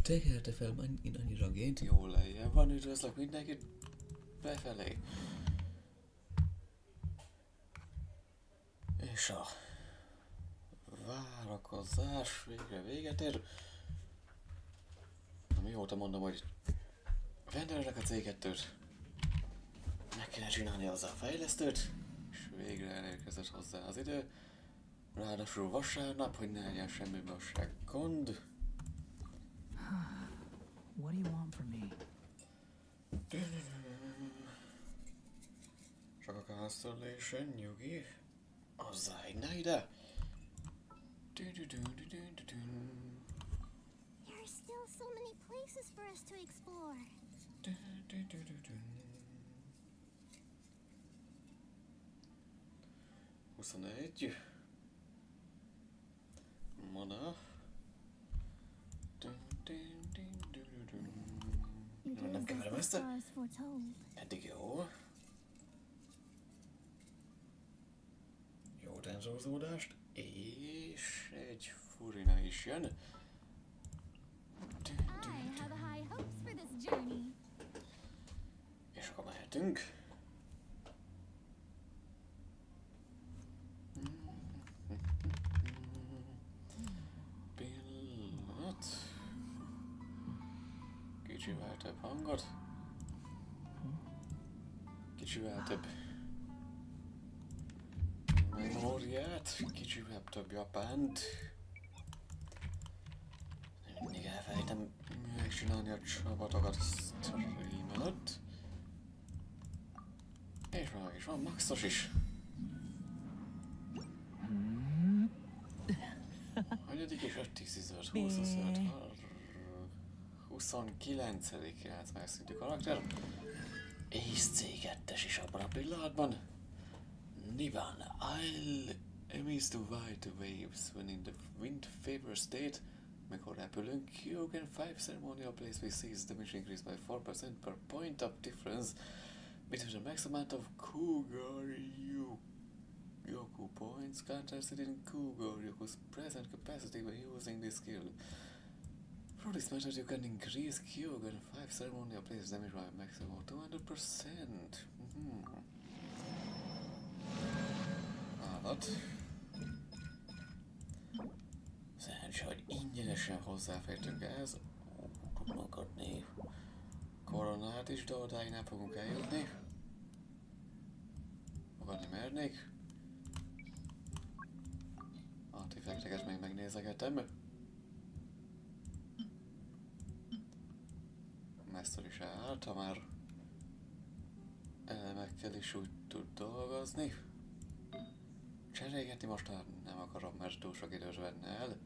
Tekelte fel annyira gént, jól lejjebb van, üdvözlök mindenkit befelé. És a várakozás végre véget ér. Mióta mondom, hogy rendelek a C2-t, meg kéne csinálni hozzá a fejlesztőt, és végre elérkezett hozzá az idő. Ráadásul vasárnap, hogy ne legyen semmi basság gond. What do you want from me? Csak a Constellation, nyugi. Hozzá ne ide. There are still so many places for us to explore. 21. Mana. Nem keverem ezt. Eddig jó. Jó tenzózódást. És egy furina is jön. És akkor mehetünk. Pillanat. Kicsivel több hangot. Kicsivel több memóriát. Kicsivel több japánt. Mindig elfelejtem megcsinálni a csapatokat stream előtt. És meg is van maxos is. Hanyadik és 5-10-15, 20-25, 29. játszmásszintű karakter. És C2-es is abban a pillanatban. Niban, I'll amaze to ride the waves when in the wind favor state. Mikor repülünk, you can 5 ceremonial place we seize damage increase by 4% per point of difference between the max amount of Cougar Yoku points countersted in Cougar Yoku's present capacity by using this skill. Through this method you can increase Kyogen 5 ceremonial place damage by a maximum of 200%. Állat. Szerencsé, hogy ingyenesen hozzáfértünk ehhez. Tudnak adni koronát is, de odáig nem fogunk eljutni. Fogadni mernék. Artifakteket még megnézegetem. Mesztor is állt, ha már elemekkel is úgy tud dolgozni. Cserélgetni most már nem akarom, mert túl sok időt venne el.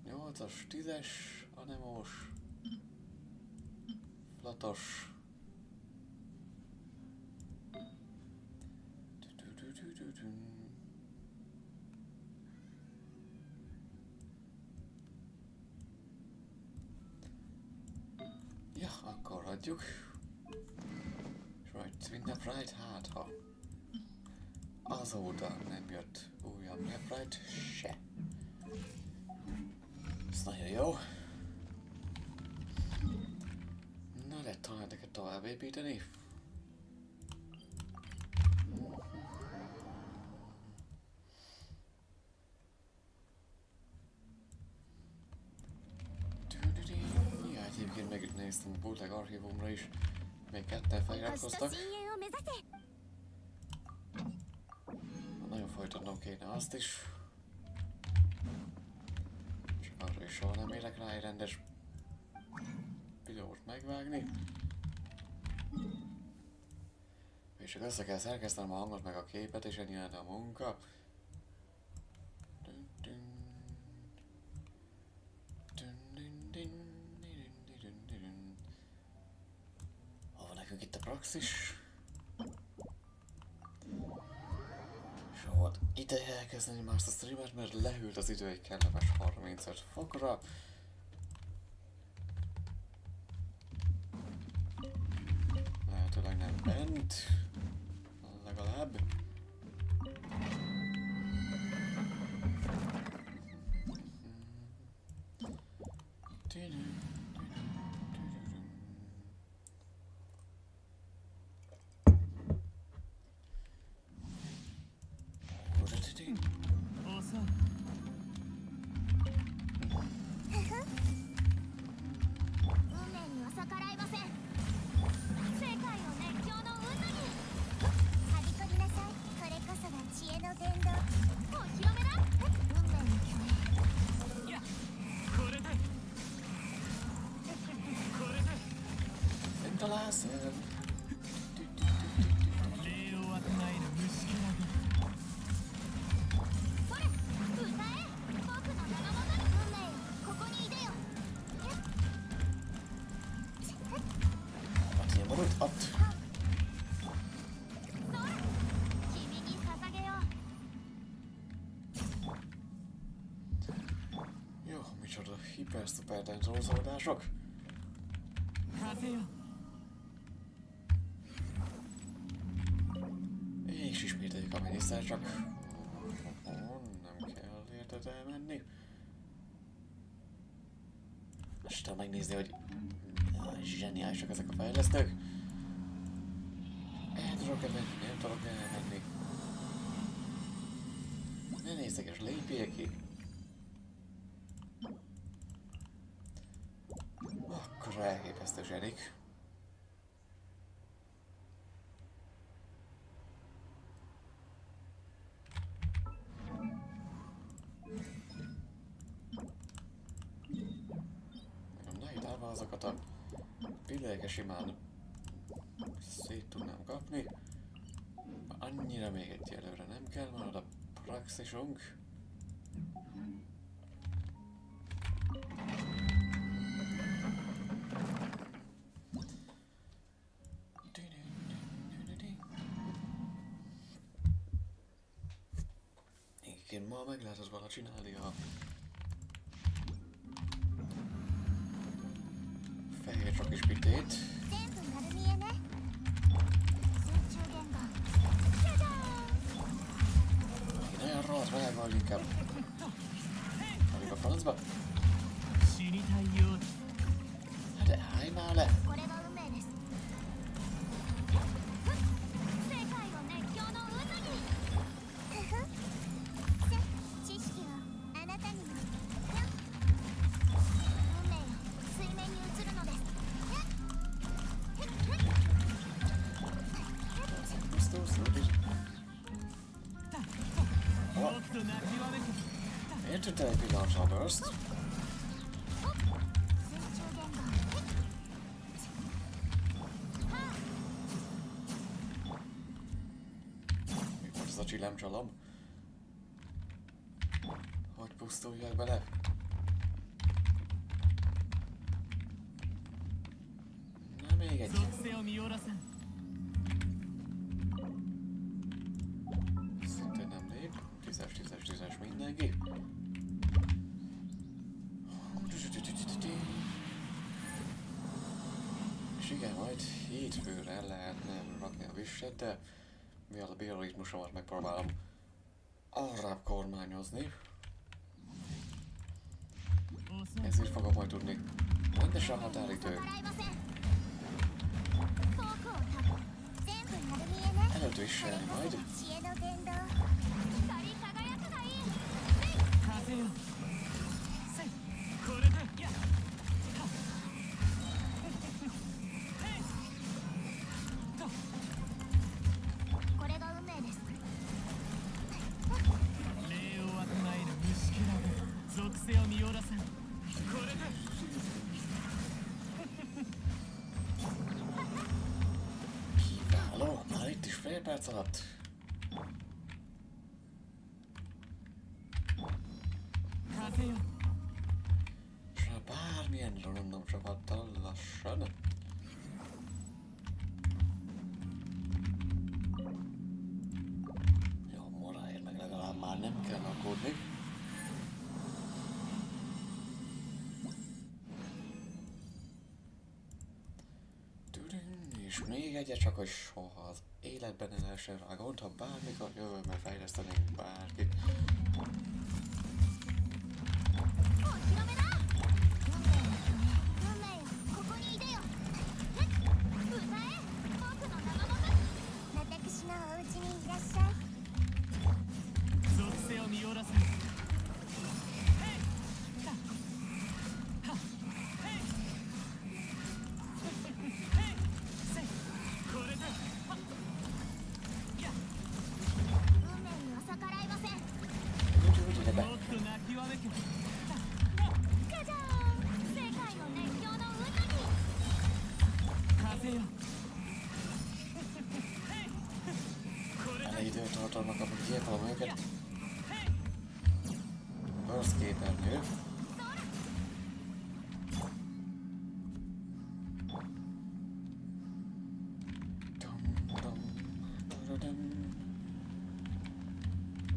Nyolcas, 10-es, anemós, flatos. Ja, akkor hagyjuk. És majd Twin-Neprite, hát ha azóta nem jött újabb Neprite se. Ez nagyon jó. Na, de talán neked tovább építeni. Ja, egyébként megnéztem a bootleg archívumra is. Még ketten feliratkoztak. Nagyon folytatnom kéne azt is. Csak arra is soha nem érek rá egy rendes videót megvágni. És csak össze kell szerkesztenem a hangot meg a képet, és ennyi lenne a munka. Hova nekünk itt a praxis? És volt ideje elkezdeni már ezt a streamet, mert lehűlt az idő egy kellemes 35 fokra. Lehetőleg nem bent, legalább. találsz el? 礼を与える虫けらが それ歌え僕の名のもとに運命よここにいでよ Wat ilyen marult? Ott! それ君に捧げよう Jó, micsoda hiper-szuper táncolózódások. 風よ És ismételjük a miniszter, csak nem kell érted elmenni. És tudom megnézni, hogy zseniálisak ezek a fejlesztők. El tudok-e menni, nem tudok elmenni. Ne nézzeges, lépjél ki. Akkor elképesztő zsenik. Azokat a pillékes simán szét tudnám kapni. Annyira még egyelőre nem kell, marad a praxisunk. Igen, ma meg lehet valahogy csinálni a fehér csak is bitét. 全部丸見えね水中言語じゃじゃーん Én olyan rohadt meleg vagy inkább. Alig a francba? 死にたいようだ Hát de állj már le! これが運命です世界を熱狂の渦にふふ知識をあなたにも運命よ水面に映るのです Biztos, hogy... もっと泣きわめく Miért jött el egy pillanatra a burst? 水中言語 Mi volt ez a csillámcsalom? Hogy pusztuljak bele? Na még egy. 属性を見下ろさん Szintén nem lép. 10-10-10 mindenki. És igen, majd hétfőre lehetne rakni a visset, de mivel a bioritmusomat megpróbálom arrább kormányozni, ezért fogok majd tudni rendesen határidő. 払いませんフォークをタップ全部丸見えね Előtt viselni majd. 知恵の伝道光り輝くがいい 風よせいこれでやっ これが運命です 礼を与える虫けらが属性を見下ろさんこれで Kiváló, már itt is fél perc alatt. Kafé. És ha bármilyen random csapattal lassan. Jó, moráért meg legalább már nem kell aggódni. És még egyet csak, hogy soha az életben ne lehessen rá gond, ha bármikor jövőben fejlesztenénk bárkit. お披露目だ運命よここにいでよ歌え僕の名のもとに私のお家にいらっしゃい属性を見下ろす運命には逆らいません もっと泣きわめくじゃじゃーん世界の熱狂の渦に 風よ Force képernyő.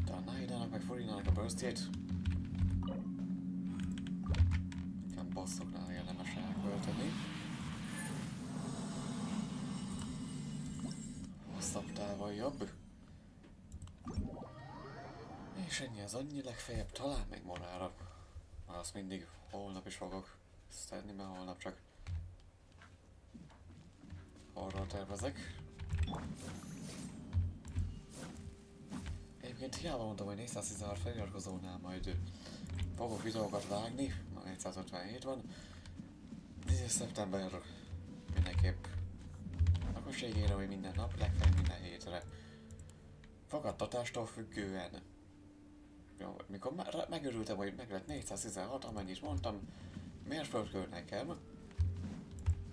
Talán Naidának meg Furinának a burstjét. Nekem bosszoknál érdemes elkölteni. Hosszabb távon jobb. És ennyi az annyi, legfeljebb talán még morára. Már azt mindig holnap is fogok szedni, mert holnap csak arról tervezek. Egyébként hiába mondtam, hogy 416 feliratkozónál majd fogok videókat vágni, ma 457 van. 10 szeptember mindenképp naposségére, hogy minden nap, legfeljebb minden hétre. Fogadtatástól függően. Jó, mikor megörültem, hogy meg lett 416, amennyit mondtam, mérföldkő nekem,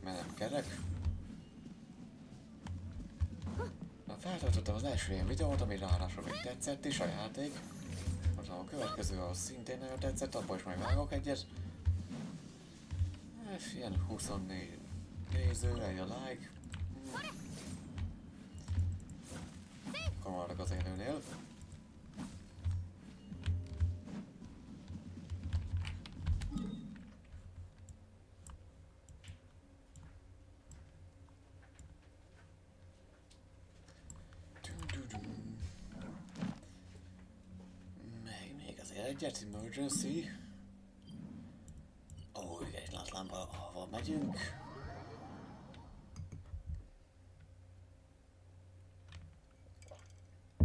mert nem kerek. Na, feltöltöttem az első ilyen videót, ami ráadásul még tetszett is, a játék. Most a következő az szintén nagyon tetszett, abban is majd vágok egyet. Ilyen 24 néző, egy a like. Akkor maradok az élőnél. Még azért egyet, emergency. Ó, egy lámplámpa, ahova megyünk.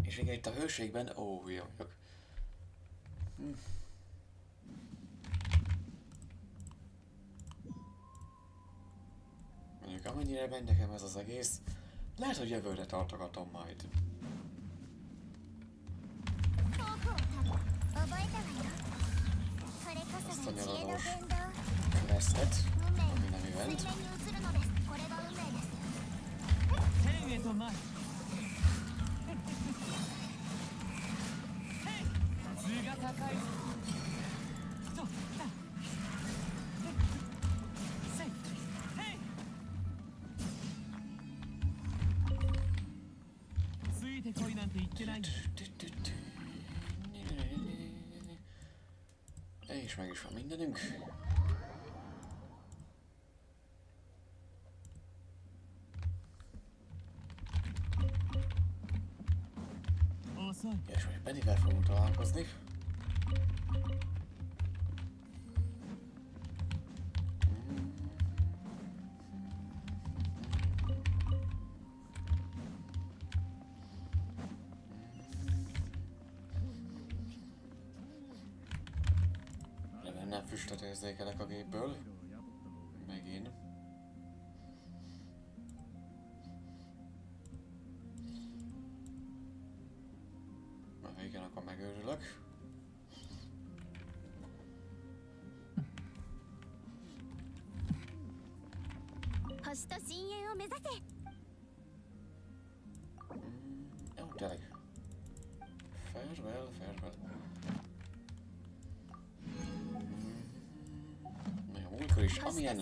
És igen, itt a hőségben, ó, hülye vagyok. Mondjuk amennyire megy nekem ez az egész, lehet, hogy jövőre tartogatom majd. Azt a nyaladós questet, ami nem event. 天へと舞う図が高いぞとだせいへいついてこいなんて言ってないんだ És meg is van mindenünk. És hogy Pennyvel fogunk találkozni. Nem füstöt érzékelek a gépből. Megint. Na igen, akkor megőrülök. Jó, tényleg. Farewell, farewell. Múltkor is, amilyen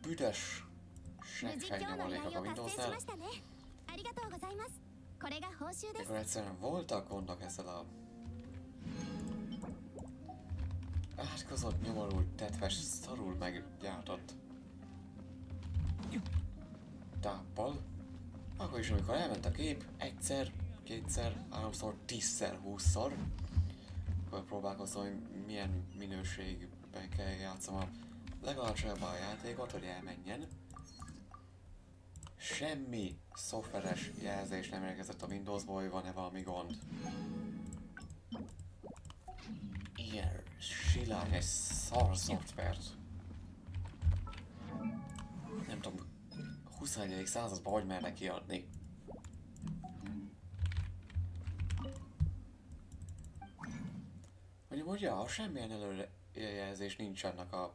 büdös seggfejnyomolékok a Windowsnál. Akkor egyszerűen voltak gondok ezzel a átkozott, nyomorult, tetves, szarul meggyártott táppal. Akkor is, amikor elment a kép, egyszer, kétszer, háromszor, 10-szer, 20-szor, akkor próbálkozom, hogy milyen minőségben kell játszom a legalacsonyabb a játékot, hogy elmenjen. Semmi szoftveres jelzés nem érkezett a Windowsból, hogy van-e valami gond. Ilyen silány egy szar szoftvert. Nem tudom, 21. században hogy mernek kiadni. Mondjuk, ja, semmilyen előrejelzés nincs annak a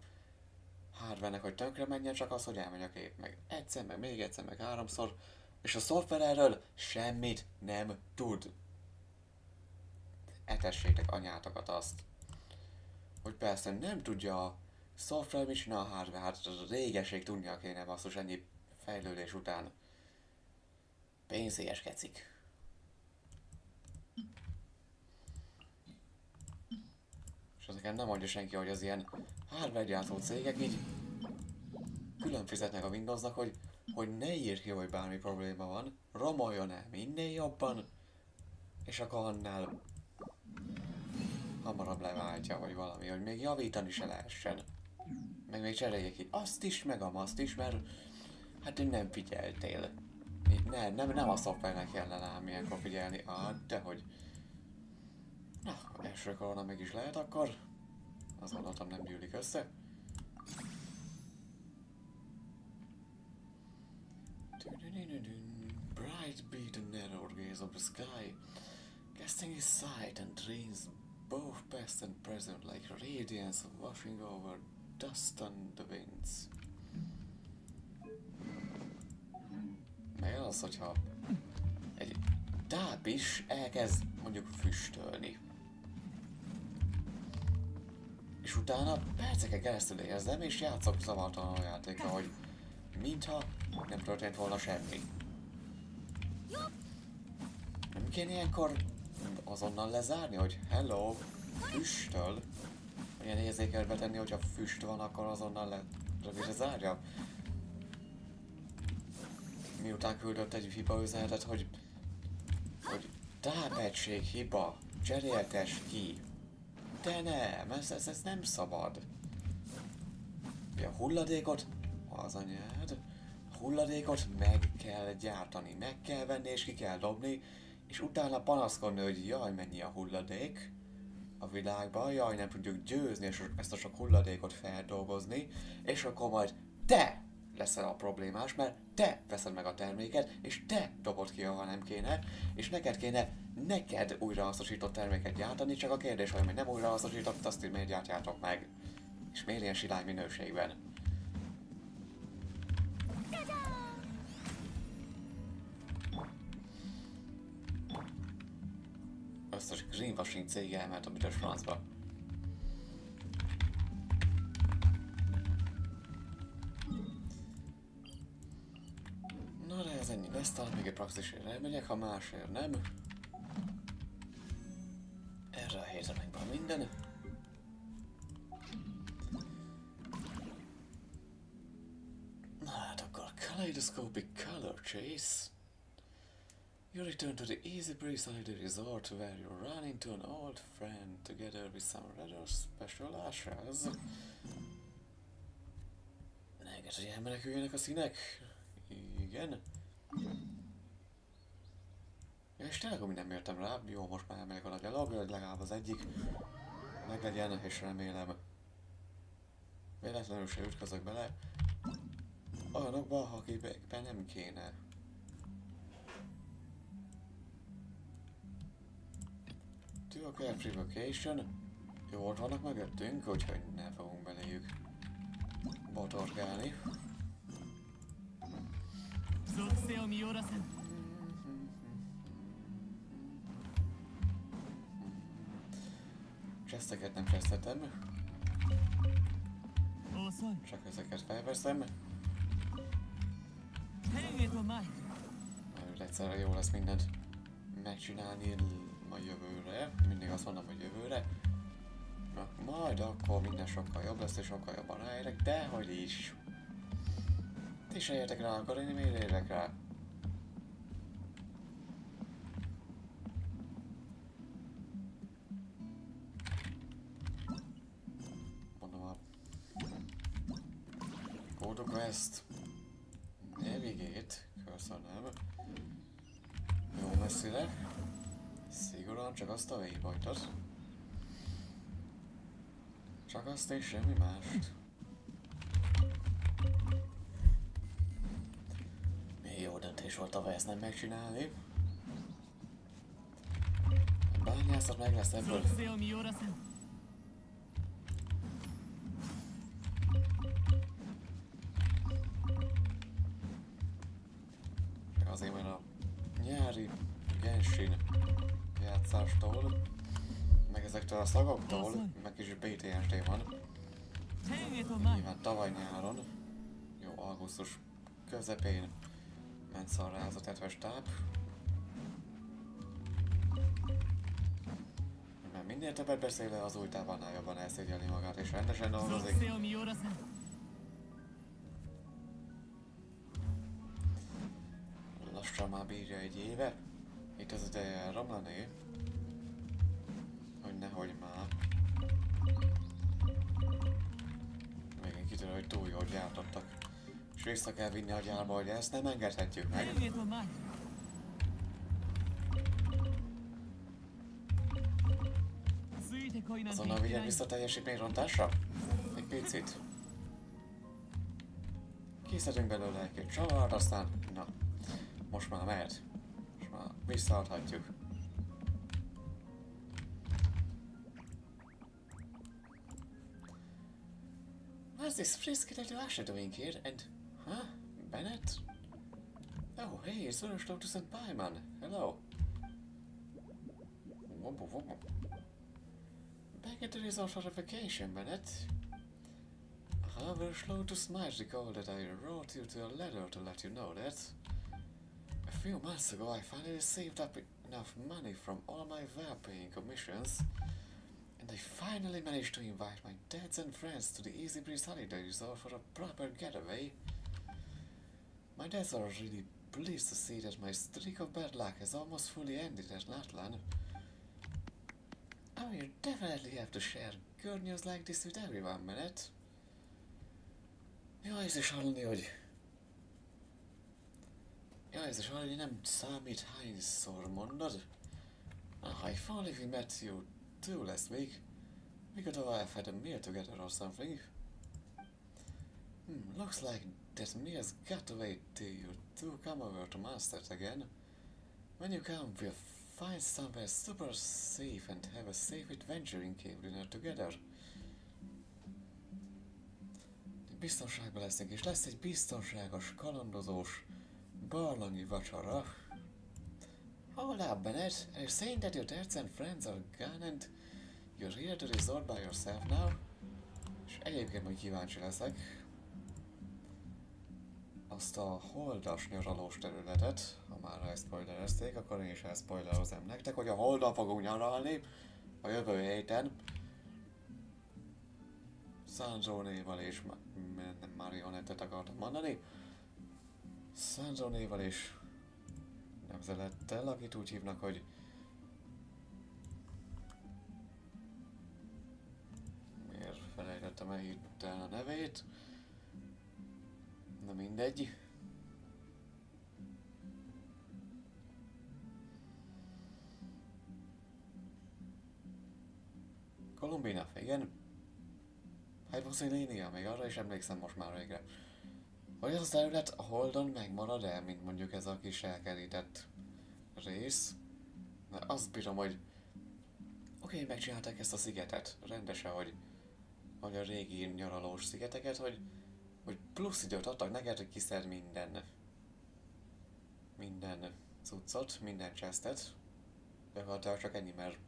hardware-nek, hogy tönkre menjen, csak az, hogy elmegy a kép meg egyszer, meg még egyszer, meg háromszor, és a szoftver erről semmit nem tud. Etessétek anyátokat azt. hogy persze nem tudja a szoftver mit csinál a hardware, hát az a régeség tudnia kéne basszus ennyi fejlődés után. Pénzéges kecik. És ezeket nem mondja senki, hogy az ilyen hardware gyártó cégek így külön fizetnek a Windowsnak, hogy ne írj ki, hogy bármi probléma van, romoljon el minél jobban, és akkor annál hamarabb leváltja, vagy valami, hogy még javítani se lehessen. Meg még cserélje ki azt is, meg azt is, mert hát nem figyeltél. Nem a szoftvernek kellene ám ilyenkor figyelni, dehogy. Na, első korona meg is lehet akkor. Azt gondoltam nem gyűlik össze. Bright be the narrow gaze of the sky, casting his sight and drains both past and present like radiance washing over dust on the winds. Meg az, hogyha egy táp is elkezd mondjuk füstölni. És utána perceken keresztül érzem, és játszok zavartalan a játéka, hogy mintha nem történt volna semmi. Nem kéne ilyenkor azonnal lezárni, hogy hello, füstöl? Ilyen érzékelt betenni, hogyha füst van, akkor azonnal lezárja. Miután küldött egy hiba üzenetet, hogy tápegység hiba, cseréltes ki. De nem, ez nem szabad. A hulladékot, az anyád, a hulladékot meg kell gyártani, meg kell venni és ki kell dobni, és utána panaszkodni, hogy jaj, mennyi a hulladék a világban, jaj, nem tudjuk győzni és ezt a sok hulladékot feldolgozni, és akkor majd te leszel a problémás, mert te veszed meg a terméket, és te dobod ki, ahol nem kéne, és neked újrahasznosított terméket gyártani, csak a kérdés, hogy nem újrahasznosított, azt így miért gyártjátok meg, és miért ilyen silány minőségben. Összes greenwashing cég elment a büdös francba. Na de ez ennyi lesz, talán még egy praxisére elmegyek, ha másért nem. Erre a hétre meg van minden. Na hát akkor kaleidoscopic color chase. You return to the easy breeze-sided resort where you run into an old friend together with some rather special ashes. Engedd, hogy elmeneküljenek a színek. Igen. Ja, és tényleg úgy nem értem rá. Jó, most már elmegyek a nagy alapra, hogy legalább az egyik meglegyen, és remélem véletlenül se ütközök bele olyanokba, akikben nem kéne. To a carefree vacation. Jó, ott vannak mögöttünk, úgyhogy ne fogunk beléjük botorgálni. Chesteket nem chestetem. Csak ezeket felveszem. Mert egyszerre jó lesz mindent megcsinálni a jövőre. Mindig azt mondom, hogy jövőre. Na, majd akkor minden sokkal jobb lesz és sokkal jobban ráérek, dehogy is. Ti se értek rá, akkor én miért érek rá? Mondom a Code Quest Navigate, köszönöm. Jó messzire. Szigorúan csak azt a waypointot. Csak azt és semmi mást. Mi jó döntés volt tavaly ezt nem megcsinálni. A bányászat meg lesz ebből. Azért mert a nyári Genshin játszástól, meg ezek ezektől a szagoktól, meg kis PTSD van. 天へと前 Nyilván tavaly nyáron, jó, augusztus közepén ment szarrá ez a tetves táp. Mert minél többet beszél, az új tápánál jobban elszégyelni magát és rendesen 属 dolgozik. 性を見下ろせん Lassan már bírja egy éve. Itt az ideje elromlani. Hogy nehogy már. Végén kitörő, hogy túl jól gyártottak. És vissza kell vinni a gyárba, hogy ezt nem engedhetjük meg. 天へと前 ついてこいなんて言 Azonnal って vigyen ない vissza teljesítményrontásra? Egy picit. Kiszedünk belőle egy-két csavart, aztán... Na, most már mehet. Most már visszaadhatjuk. What's this frisky little Asher doing here? And... Huh? Bennett? Oh, hey, it's Sir Lotus and Pieman. Hello. Wobble, wobble. Back at the resort for a vacation, Bennett. However, Lotus might recall that I wrote you to a letter to let you know that a few months ago I finally saved up enough money from all my well-paying commissions, and I finally managed to invite my dads and friends to the Easy Breeze Holiday Resort for a proper getaway. My dads are really pleased to see that my streak of bad luck has almost fully ended at Natlan. I will definitely have to share good news like this with everyone, Bennett. Ja, ez is hallani, hogy... Ja, ez is hallani, nem számít hányszor mondod. If only we met you too last week. We could have had a meal together or something. Looks like that Mia's got to wait till you two come over to Masters again. When you come, we'll find somewhere super safe and have a safe adventuring cave dinner together. Biztonságban leszünk, és lesz egy biztonságos, kalandozós, barlangi vacsora. Hold up, Bennett. Are you saying that your dads and friends are gone and you're here to resort by yourself now? És egyébként majd kíváncsi leszek. Azt a holdas nyaralós területet, ha már elspoilerezték, akkor én is elspoilerozom nektek, hogy a holdon fogunk nyaralni a jövő héten. Sanzónéval és nem Marionettet akartam mondani. Sanzónéval és nemzelettel, akit úgy hívnak, hogy miért felejtettem el hirtelen a nevét. Na mindegy. Kolumbina, igen. Hypoxélénia, még arra is emlékszem most már végre. Hogy az a terület a Holdon megmarad el, mint mondjuk ez a kis elkerített rész. De azt bírom, hogy oké, megcsinálták ezt a szigetet, rendesen, hogy a régi nyaralós szigeteket, hogy plusz időt adtak neked, hogy kiszed minden cuccot, minden chestet. Gyakorlatilag csak ennyi, mert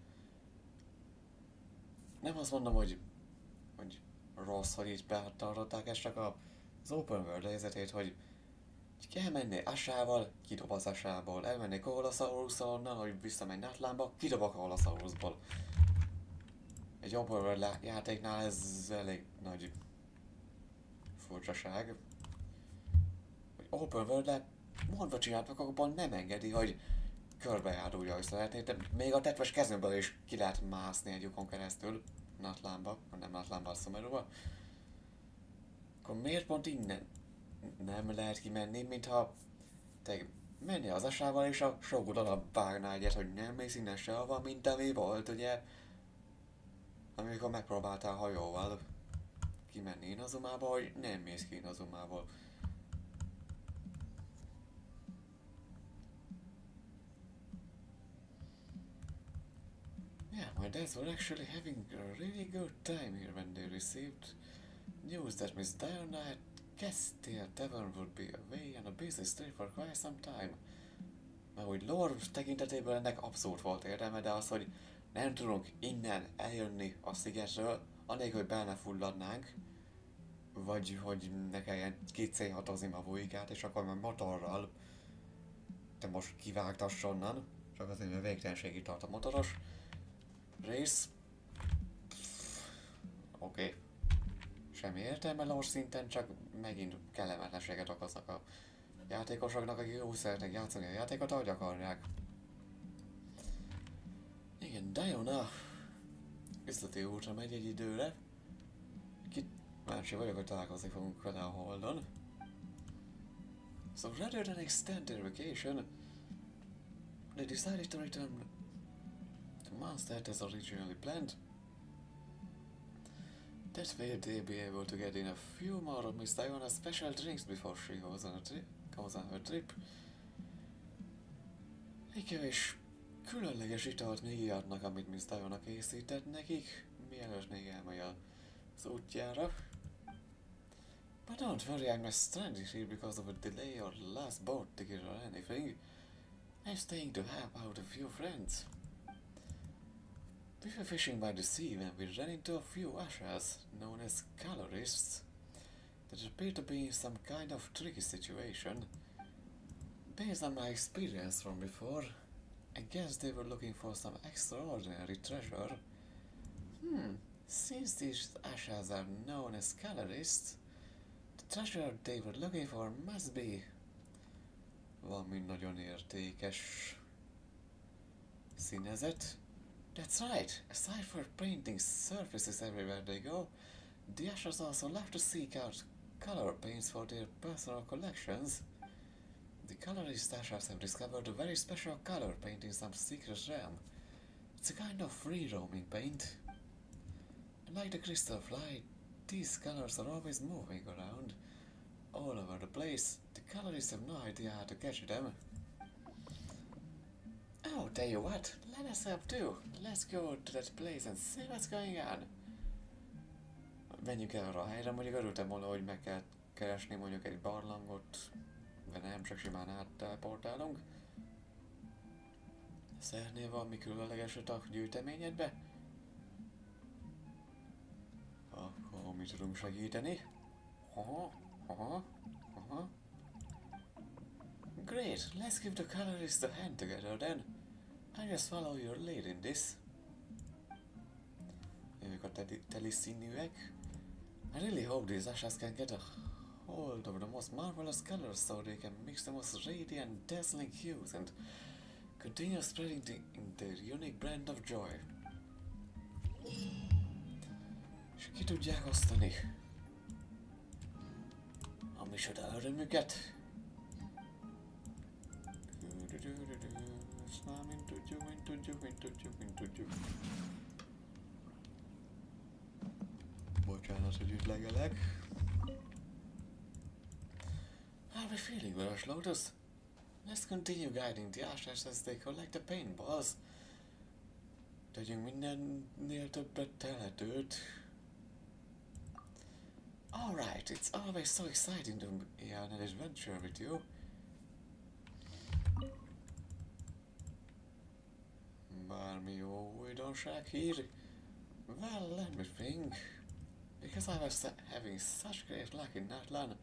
nem azt mondom, hogy rossz, hogy így betartották ezt, csak az open world helyzetét, hogy kell menni Asával, kidob az Asából, elmenni Koholasaurus-szal onnan, hogy visszamegy Natlánba, kidob a Koholasaurusból. Egy open world játéknál ez elég nagy furcsaság. Hogy open world mondva csináltak, abban nem engedi, hogy körbejárulja, hogy szeretnéd, de még a tetves kezemből is ki lehet mászni egy lyukon keresztül Natlánba, nem Natlánba, a Szomerúba. Akkor miért pont innen nem lehet kimenni, mintha te menni az Asával és a Shogun alap vágná egyet, hogy nem mész innen sehova, mint ami volt, ugye? Amikor megpróbáltál hajóval kimenni Inazumába, hogy nem mész ki Inazumából. Yeah, my dads were actually having a really good time here when they received news that Miss Diana at Castile Tavern would be away on a business trip for quite some time. Mert úgy lore tekintetében ennek abszolút volt értelme, de az, hogy Nem tudunk innen eljönni a szigetről, anélkül, hogy bele ne fulladnánk. Vagy hogy ne kelljen 2C6-ozni a bujikát, és akkor már motorral te most kivágtass onnan. Csak azért, mert végtelenségig tart a motoros rész. Oké. Semmi értelme lore szinten, csak megint kellemetlenséget okoznak a játékosoknak, akik úgy szeretnek játszani a játékot, ahogy akarják. Igen, Diana üzleti útra megy egy időre. Kíváncsi vagyok, hogy találkozni fogunk vele a Holdon. So rather than extend their vacation, they decided to return to Mondstadt as originally planned. That way they'll be able to get in a few more of Miss Diana's special drinks before she goes on her trip. Egy kevés különleges italt még ihatnak, amit Miss Diana készített nekik, mielőtt még elmegy az útjára. But don't worry, I'm not stranded here because of a delay or last boat ticket or anything. I'm staying to help out a few friends. We were fishing by the sea when we ran into a few ushers, known as colorists, that appeared to be in some kind of tricky situation. Based on my experience from before, I guess they were looking for some extraordinary treasure. Since these ushers are known as colorists, the treasure they were looking for must be valami nagyon értékes színezet. That's right, aside from painting surfaces everywhere they go, the ushers also love to seek out color paints for their personal collections. The colorist ushers have discovered a very special color paint in some secret realm. It's a kind of free-roaming paint. Like the crystal fly, these colors are always moving around, all over the place. The colorists have no idea how to catch them. Oh, tell you what, let us help too. Let's go to that place and see what's going on. Menjünk el arra a helyre, mondjuk örültem volna, hogy meg kell keresni mondjuk egy barlangot, de nem, csak simán átteleportálunk. Szeretnél valami különlegeset a gyűjteményedbe? Akkor mi tudunk segíteni? Great, let's give the colorists a hand together then. I just follow your lead in this. Ők a teli színűek. I really hope these ushers can get a hold of the most marvelous colors so they can mix the most radiant, dazzling hues and continue spreading their unique brand of joy. És ki tudják osztani a micsoda örömüket? Ezt már mind tudjuk. Bocsánat, hogy ütlegelek. How are we feeling, Veles Lotus? Let's continue guiding the ushers as they collect the paintballs. Tegyünk mindennél többet telhetőt. Alright, it's always so exciting to be on an adventure with you. Bármi jó újdonság hír? Well, let me think. Because I was having such great luck in Natlan,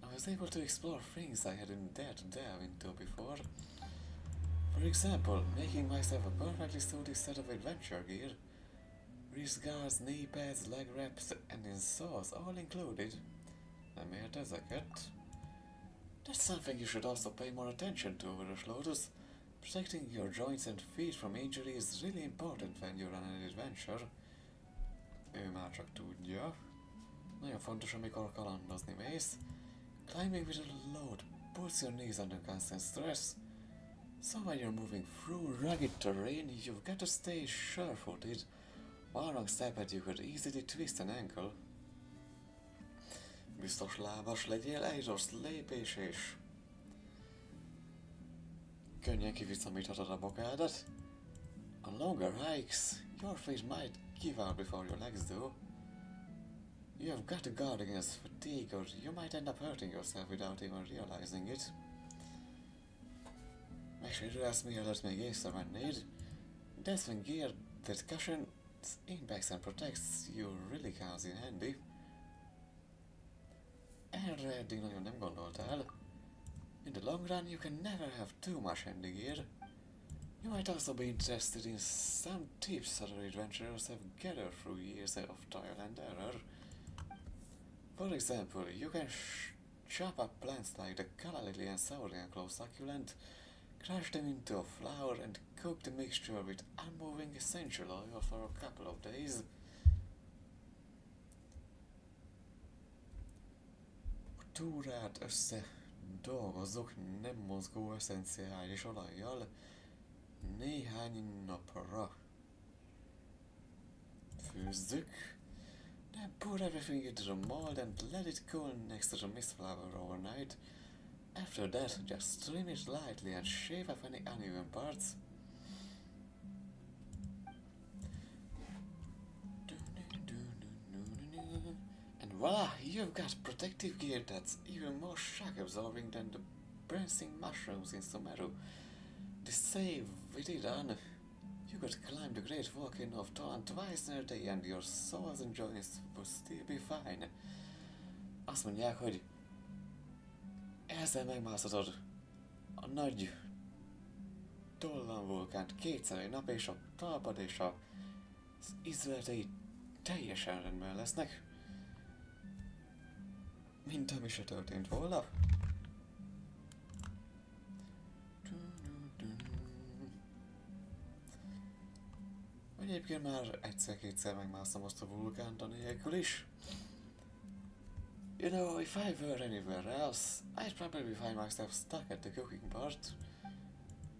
I was able to explore things I hadn't dared to delve into before. For example, making myself a perfectly suited set of adventure gear. Wrist guards, knee pads, leg wraps, and in saws, all included. Nem ért ezeket? That's something you should also pay more attention to, Veles Lotus. Protecting your joints and feet from injury is really important when you're on an adventure. Ő már csak tudja. Nagyon fontos, amikor kalandozni mész. Climbing with a load puts your knees under constant stress. So when you're moving through rugged terrain, you've got to stay sure-footed. One wrong step and you could easily twist an ankle. Biztos lábas legyél, egy rossz lépés és könnyen kiviszamíthatod a bokádat. On longer hikes, your feet might give out before your legs do. You have got to guard against fatigue or you might end up hurting yourself without even realizing it. Megsérülsz, mielőtt még észrevennéd. That's when gear that Genshin impacts and protects you really comes in handy. Erre eddig nagyon nem gondoltál. In the long run, you can never have too much handy gear. You might also be interested in some tips other adventurers have gathered through years of trial and error. For example, you can chop up plants like the calla lily and saurian claw succulent, crush them into a flour and cook the mixture with unmoving essential oil for a couple of days. A túrát dolgozzuk nem mozgó eszenciális olajjal néhány napra. Főzzük. Then pour everything into the mold and let it cool next to the mist flour overnight. After that, just trim it lightly and shave off any uneven parts. And voila, you've got protective gear that's even more shock absorbing than the prancing mushrooms in Sumeru. To say with it on, you could climb the great volcano of Tolan twice in a day and your soles and joints would still be fine. Azt mondják, hogy ezzel megmászhatod a nagy Tolan vulkánt kétszer egy nap, és a talpad és az izületei teljesen rendben lesznek. Mint ami se történt volna. Egyébként már egyszer-kétszer megmásztam azt a vulkánt anélkül is. You know, if I were anywhere else, I'd probably find myself stuck at the cooking part.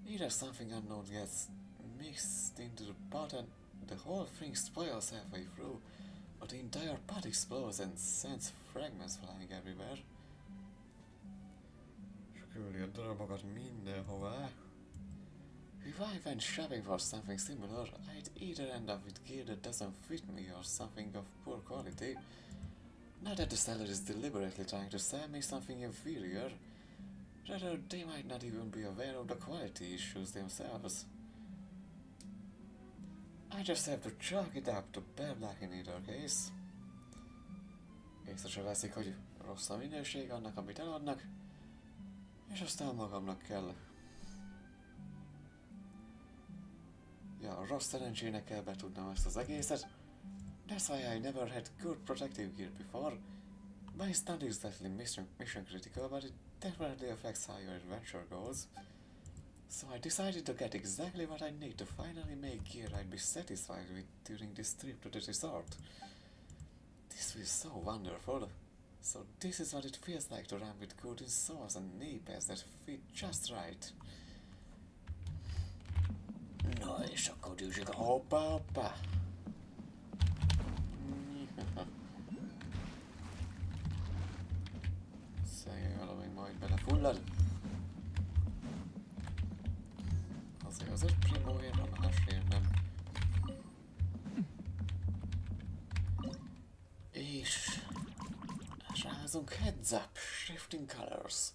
Either something unknown gets mixed into the pot and the whole thing spoils halfway through, or the entire pot explodes and sends fragments flying everywhere. És küldi a darabokat mindenhová. If I went shopping for something similar, I'd either end up with gear that doesn't fit me or something of poor quality. Not that the seller is deliberately trying to sell me something inferior, rather they might not even be aware of the quality issues themselves. I just have to chalk it up to bad luck in either case. Észre se veszik, hogy rossz a minőség annak, amit eladnak, és aztán magamnak kell. Ja, rossz szerencsének kell betudnom ezt az egészet. That's why I never had good protective gear before. Mine's not exactly mission critical, but it definitely affects how your adventure goes. So I decided to get exactly what I need to finally make gear I'd be satisfied with during this trip to the resort. This feels so wonderful. So this is what it feels like to run with good in swords and knee pads that fit just right. Na és akkor gyűjtsük a hoppá. Szegény valami majd belefullad. Azért az 5 primóért, a másért nem. És rázunk heads up, shifting colors.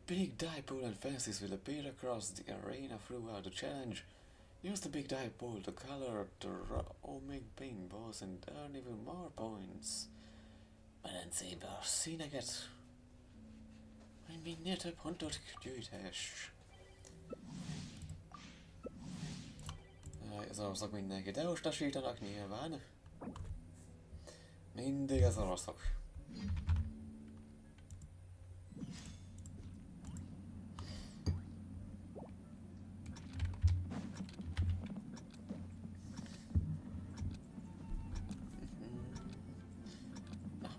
Big dipole and fences will appear across the arena throughout the challenge. Use the big dipole to color the roaming paintballs and earn even more points. Medencébe a színeket, hogy minél több pontot gyűjthess. Az oroszok mindenkit elutasítanak nyilván. Mindig az oroszok.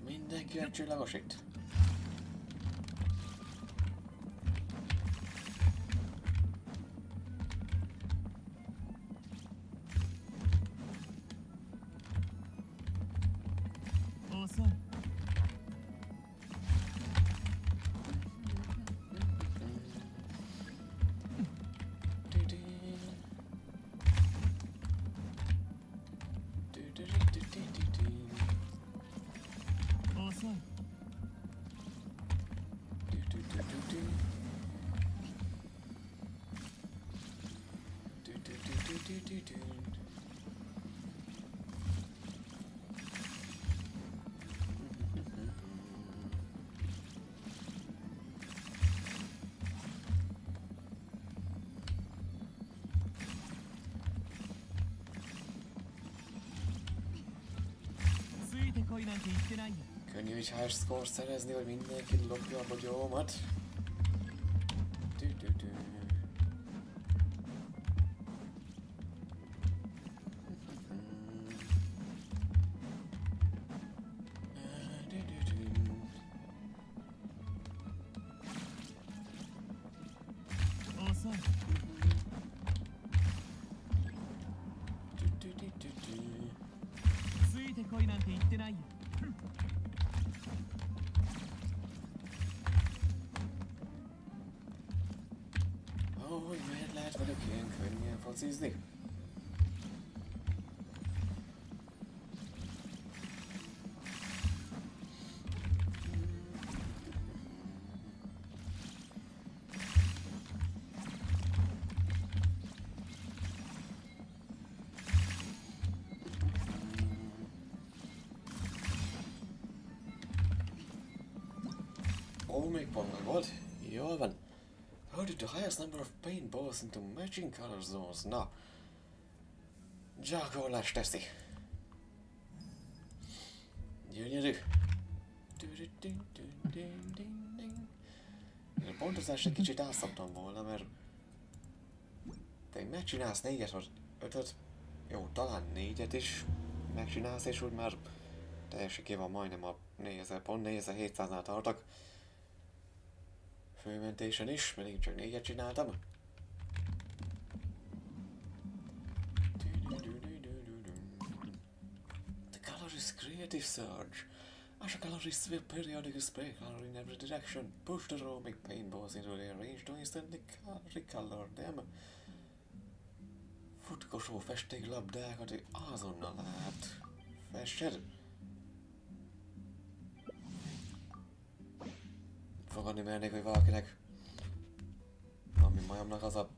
Mindenki elcsillagosít. Awesome. Könnyű így high score szerezni, hogy mindenki lopja a bogyómat. Hogy miért lehet velük ilyen könnyen focizni? Ó, még pont meg volt. Jól van. Loaded the highest number of paintballs into matching color zones. Na, zsákolás teszi. Gyönyörű. A pontozást egy kicsit elszabtam volna, mert te megcsinálsz 4-et vagy 5-öt, jó, talán 4-et is megcsinálsz, és úgy már teljesen ki van majdnem a 4000 pont, 4700-nál tartok. Főmentésen is, mert én csak 4-et csináltam. The color is creative surge. As a color is swift periodic spray color in every direction. Push the roaming paintballs into their range to instantly recolor them. Futkosó festéklabdákat, hogy azonnal lát. Fessed. Fogadni mernék, hogy valakinek, ami majomnak az a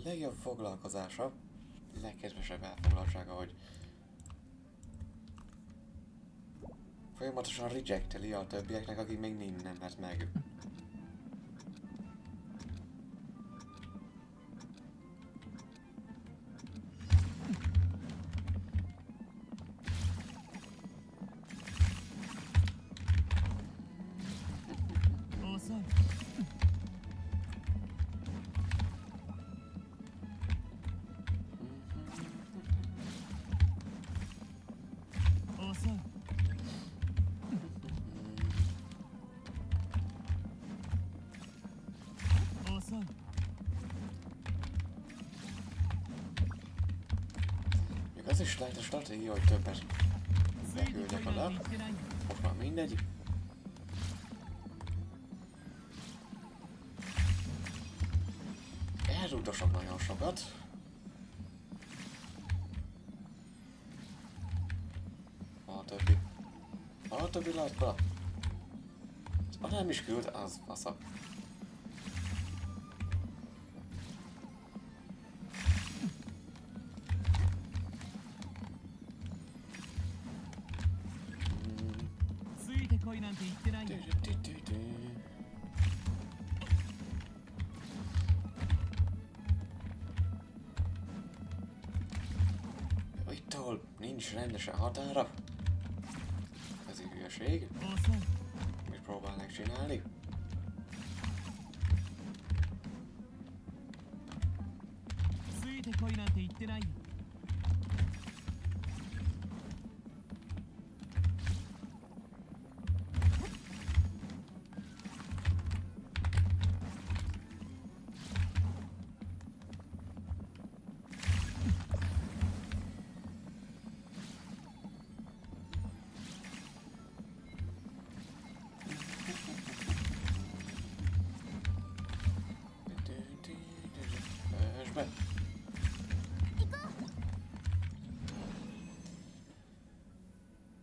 legjobb foglalkozása, legkedvesebb elfoglaltsága, hogy folyamatosan rejecteli a többieknek, akik még nem vett meg. Ez is lehet a stratégia, hogy többet beküldjek oda. Most már mindegy. Elrúdosok nagyon sokat. A többi lajtka. Ha nem is küld, az fasza. Ittól nincs rendesen határa. Ez egy hülyeség. Mit próbálnak csinálni?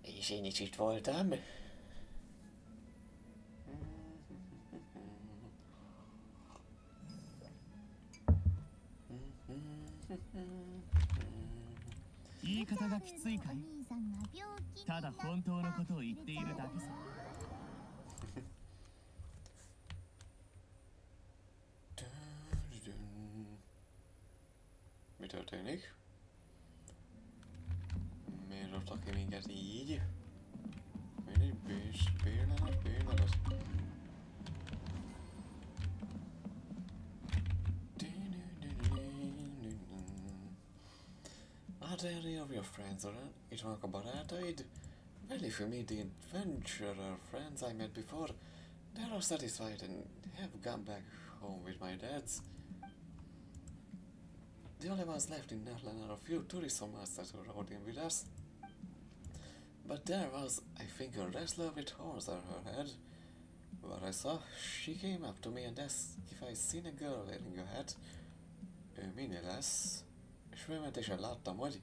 És én is itt voltam. きついかい。ただ本当のことを言っているだけさ。Mi történik? Miért raktak ki minket így? Mindig pillanat. Are there any of your friends around? Itt vannak a barátaid? Well, if you meet the adventurer friends I met before, they are satisfied and have gone back home with my dads. The only ones left in Netherlands are a few tourist masters who rode in with us. But there was, I think, a wrestler with horns on her head. What I saw, she came up to me and asked if I seen a girl wearing a hat. Ő minél lesz? És fölmentésen láttam, hogy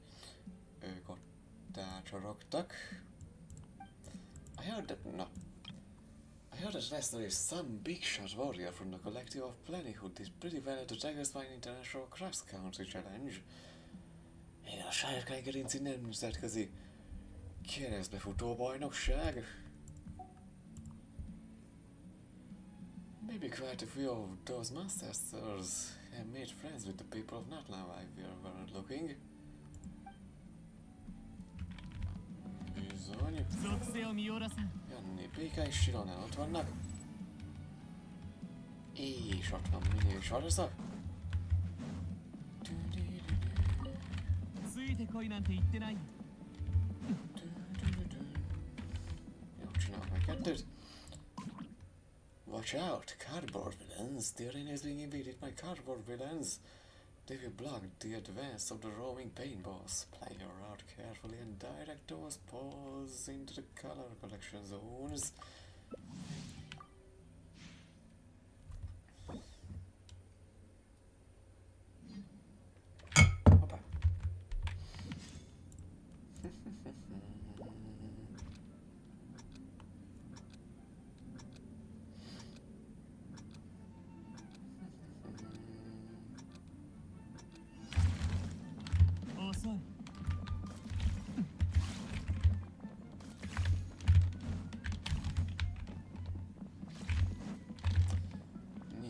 ők ott elcsorogtak. I heard that wrestler is some big shot warrior from the collective of plenty who did pretty well at the Dragonspine International Cross Country Challenge. Igen, a sárkánygerinci nemzetközi keresztbefutó bajnokság. Maybe quite a few of those masters have made friends with the people of Natlan while we weren't looking. Bizony. Janni, Béka és Sironel ott vannak. És ott van minél is Arza. Jó, csinálok meg kettőt. Watch out, cardboard villains. The arena is being invaded by cardboard villains. They will block the advance of the roaming paintballs. Play your route carefully and direct those balls into the color collection zones. Hoppá.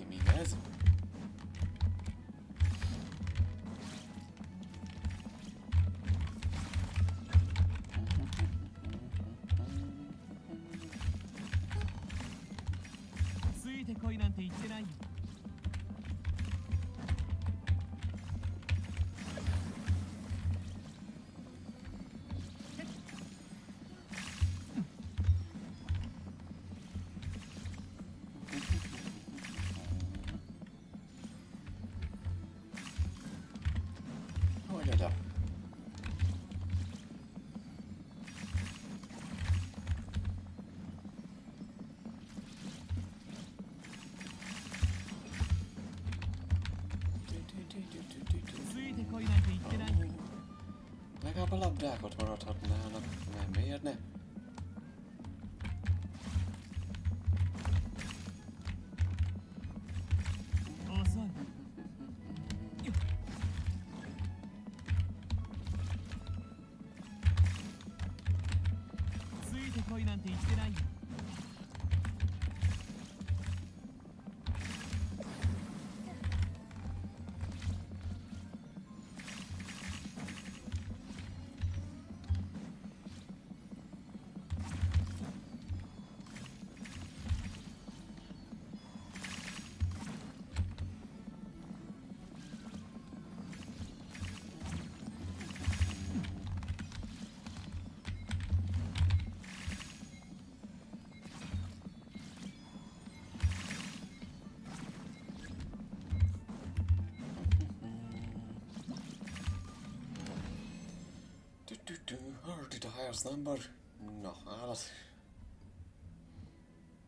Mi ez? Hogy oda? Legalább a labdákat maradhatnának, nem miért ne? Heard the highest number? Na, állat.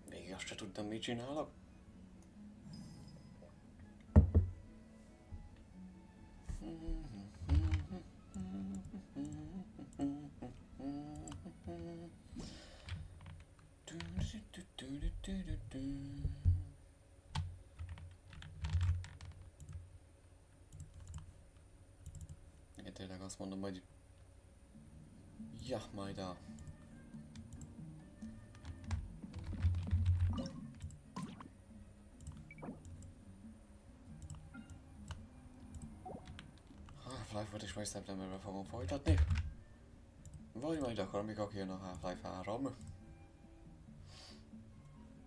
Még azt se tudtam, mit csinálok. Igen, tényleg azt mondom, hogy Ja, majd a... Half-Life-ot is majd szeptemberben fogom folytatni. Vagy majd akkor, mikor kijön a Half-Life 3.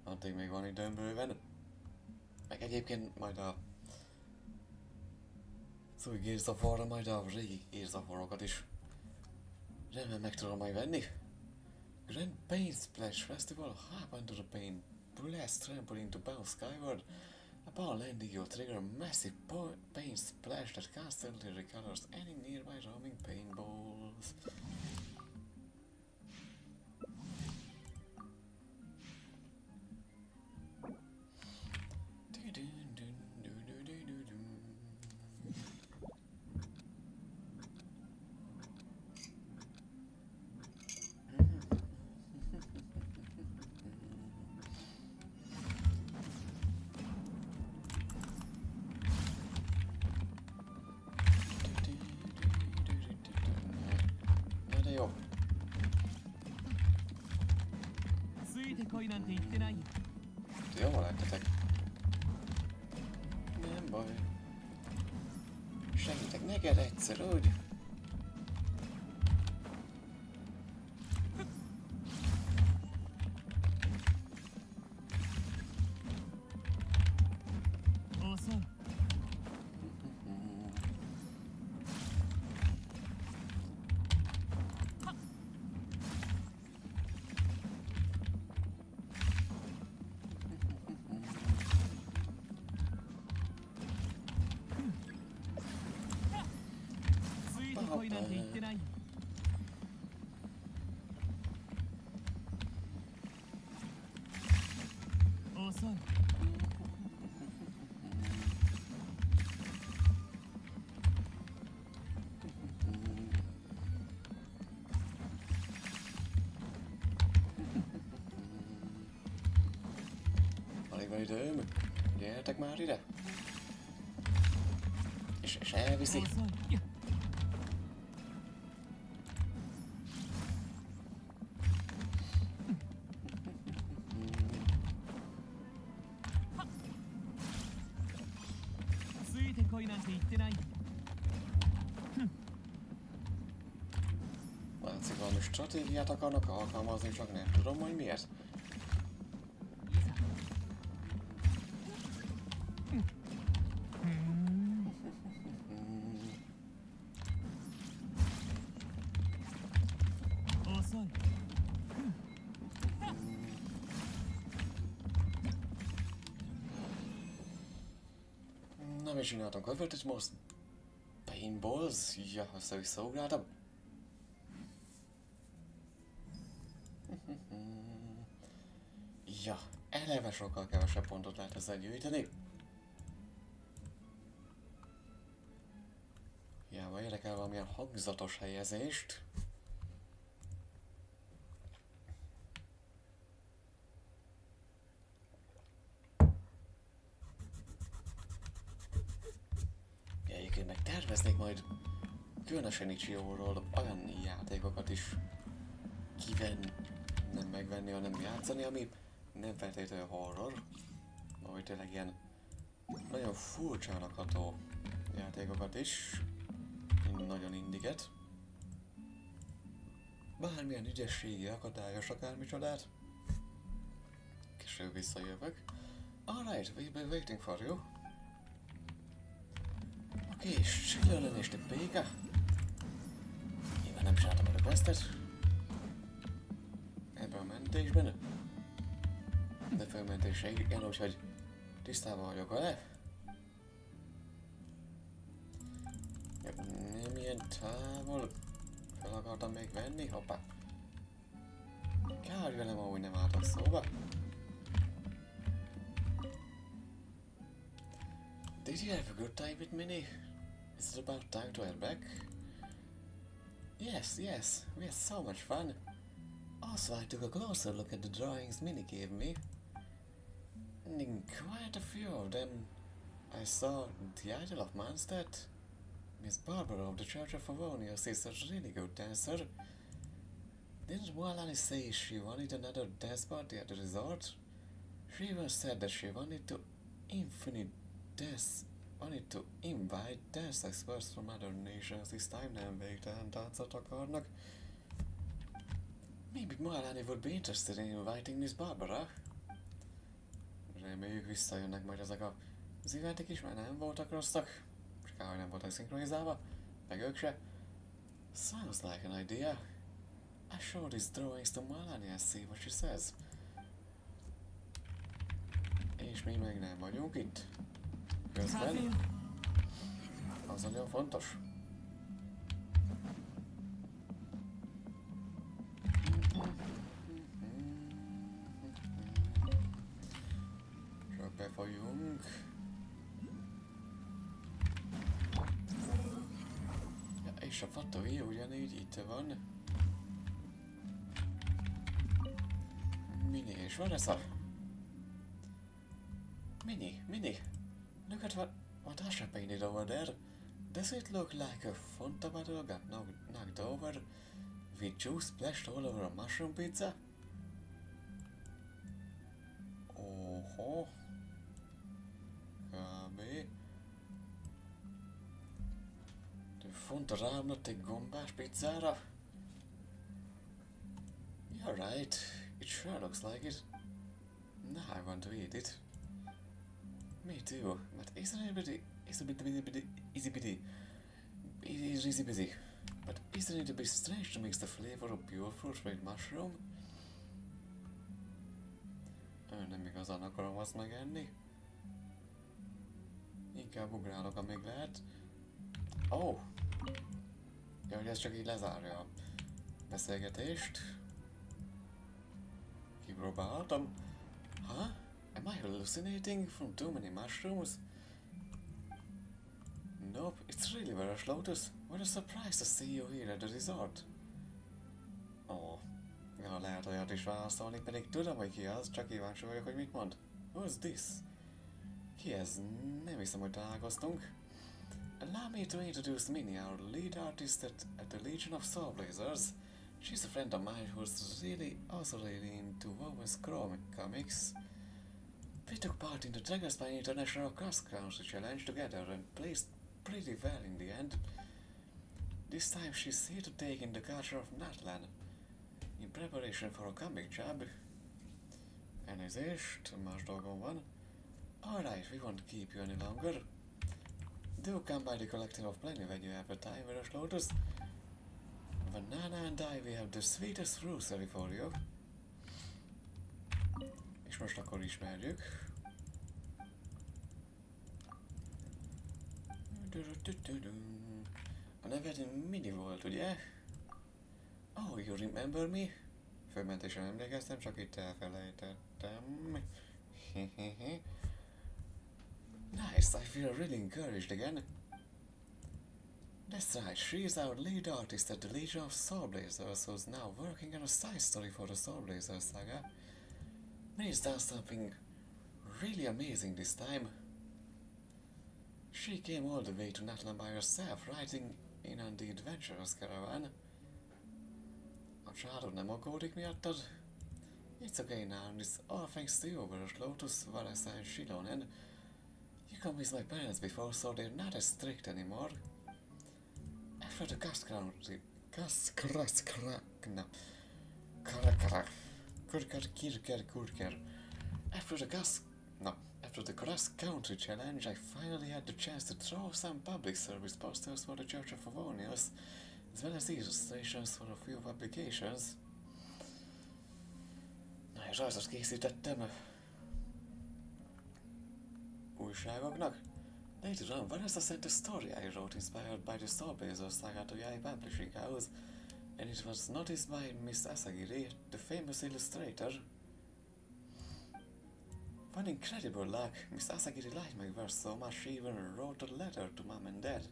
Addig még van időm bőven. Meg egyébként majd a... az új Gears of War-ra majd a régi Gears of War-okat is rendben meg tudom majd venni. Grand Pain Splash Festival, hop onto the pain, blast trampoline to bounce skyward. Upon landing you'll trigger a massive pain splash that constantly recolors any nearby roaming paintballs. Jó. ついてこいなんて言ってないよ。 Jól lettetek. Nem baj. Segítek neked egyszer, úgy. Awesome. Awesome. Alig van időm. Gyertek már ide. És elviszi. Látszik, valami stratégiát akarnak alkalmazni, csak nem tudom, hogy miért. Na, mit csináltam? Követett most paintballs? Ja, össze-vissza ugráltam. Ja, eleve sokkal kevesebb pontot lehet ezzel gyűjteni. Hiába érdekel valamilyen hangzatos helyezést. Egyébként meg terveznék majd különösen Ichióról olyan játékokat is kivenni, nem megvenni, hanem játszani, ami nem feltétlenül horror, vagy tényleg ilyen nagyon furcsának ható játékokat is, nagyon indiget. Bármilyen ügyességi akadályos akármicsodát. Később visszajövök. Alright, we've been waiting for you. Oké, és csillőlenést a béka. Nyilván nem csináltam a requestet. Ebben a mentésben. De fölmentésre igen, úgyhogy tisztában vagyok vele. Nem ilyen távol. Fel akartam még venni, hoppá. Kár velem, ahogy nem álltak szóba. Did you have a good time with Minnie? Is it about time to head back? Yes, we had so much fun. Also, I took a closer look at the drawings Minnie gave me. And in quite a few of them, I saw the idol of Mondstadt. Miss Barbara of the Church of Favonius is a really good dancer. Didn't Mualani say she wanted another dance party at the resort? She even said that she wanted to invite dance experts from other nations. This time nem végtelen táncot akarnak. Maybe Mualani would be interested in inviting Miss Barbara. Reméljük visszajönnek majd ezek az eventek is, mert nem voltak rosszak. Csak ahogy nem voltak szinkronizálva, meg ők se. Sounds like an idea. I show these drawings to Mualani and see what she says. És mi meg nem vagyunk itt. Közben. Az nagyon fontos. Csak befolyunk. Ja, és a fatói ugyanígy itt van. Mini és Vanessa. Mini. Look at what Asha painted over there. Does it look like a Fonta bottle got knocked over with juice splashed all over a mushroom pizza? Oho. Kb. De Fonta rámlott egy gombás pizzára? You're right. It sure looks like it. Now I want to eat it. Me too, but isn't it easy busy. But isn't it a bit strange to mix the flavor of pure fruit with mushroom? Nem igazán akarom azt megenni. Inkább ugrálok, amíg lehet. Oh! Ja, hogy ez csak így lezárja a beszélgetést. Kipróbáltam. Huh? Am I hallucinating from too many mushrooms? Nope, it's really Veras Lotus. What a surprise to see you here at the resort. Oh, ja, lehet olyat is válaszolni, pedig tudom, hogy ki az, csak kíváncsi vagyok, hogy mit mond. Who's this? Ki ez? Nem hiszem, hogy találkoztunk. Allow me to introduce Minnie, our lead artist at the Legion of Soulblazers. She's a friend of mine who's also really into Woven's comics. We took part in the Dragonspine International Cross Country Challenge together and placed pretty well in the end. This time she's here to take in the culture of Natlan in preparation for a comic job. Elnézést, más dolgom van. Alright, we won't keep you any longer. Do come by the collective of plenty when you have a time, Veras Lotus. Banana and I, we have the sweetest fruits ready for you. És most akkor ismerjük. A neved Mini volt, ugye? Oh, you remember me? Fölmentésen emlékeztem, csak itt elfelejtettem. Nice, I feel really encouraged again. That's right, she is our lead artist at the Legion of Soulblazers, who's now working on a side story for the Soulblazers saga. Minnie's done something really amazing this time. She came all the way to Natlan by herself, riding in on the adventurers caravan. A családod nem aggódik miattad? It's okay now, and it's all thanks to you, Veras Lotus, Vanessa and Shilonen. You come with my parents before, so they're not as strict anymore. After the After the cross country challenge, I finally had the chance to draw some public service posters for the Church of Favonius, as well as illustrations for a few publications. Na és rajzot készítettem újságoknak. Later on, Vanessa sent a story I wrote inspired by the Soulblazers saga to Yai Publishing House, and it was noticed by Miss Asagiri, the famous illustrator. One incredible luck, Miss Asagiri liked my verse so much she even wrote a letter to Mom and Dad.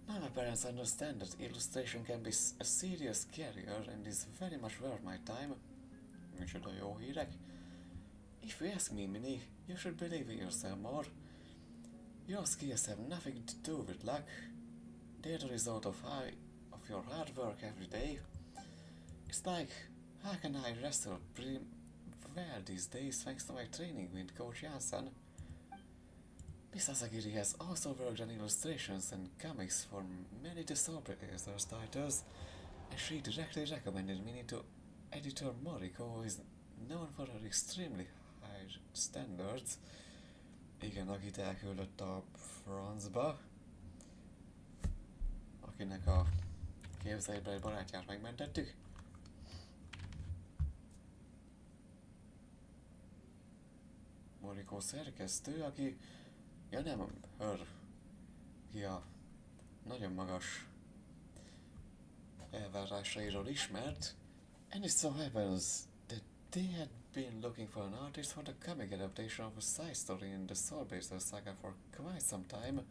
Now my parents understand that illustration can be a serious career and is very much worth my time. Micsoda jó hírek. If you ask me, Minnie, you should believe in yourself more. Your skills have nothing to do with luck. They're the result of your hard work every day. It's like, how can I wrestle pretty well these days thanks to my training with Coach Jansen? Miss Asagiri has also worked on illustrations and comics for many Disorder titles, and she directly recommended me to editor Moriko, who is known for her extremely high standards. Igen, akit elküldött a francba, akinek a képzeletbeli barátját megmentettük. Moriko szerkesztő, aki, ja nem, ki a nagyon magas elvárásairól ismert, and it so happens that they had been looking for an artist for the comic adaptation of a side story in the Soulblazer saga for quite some time.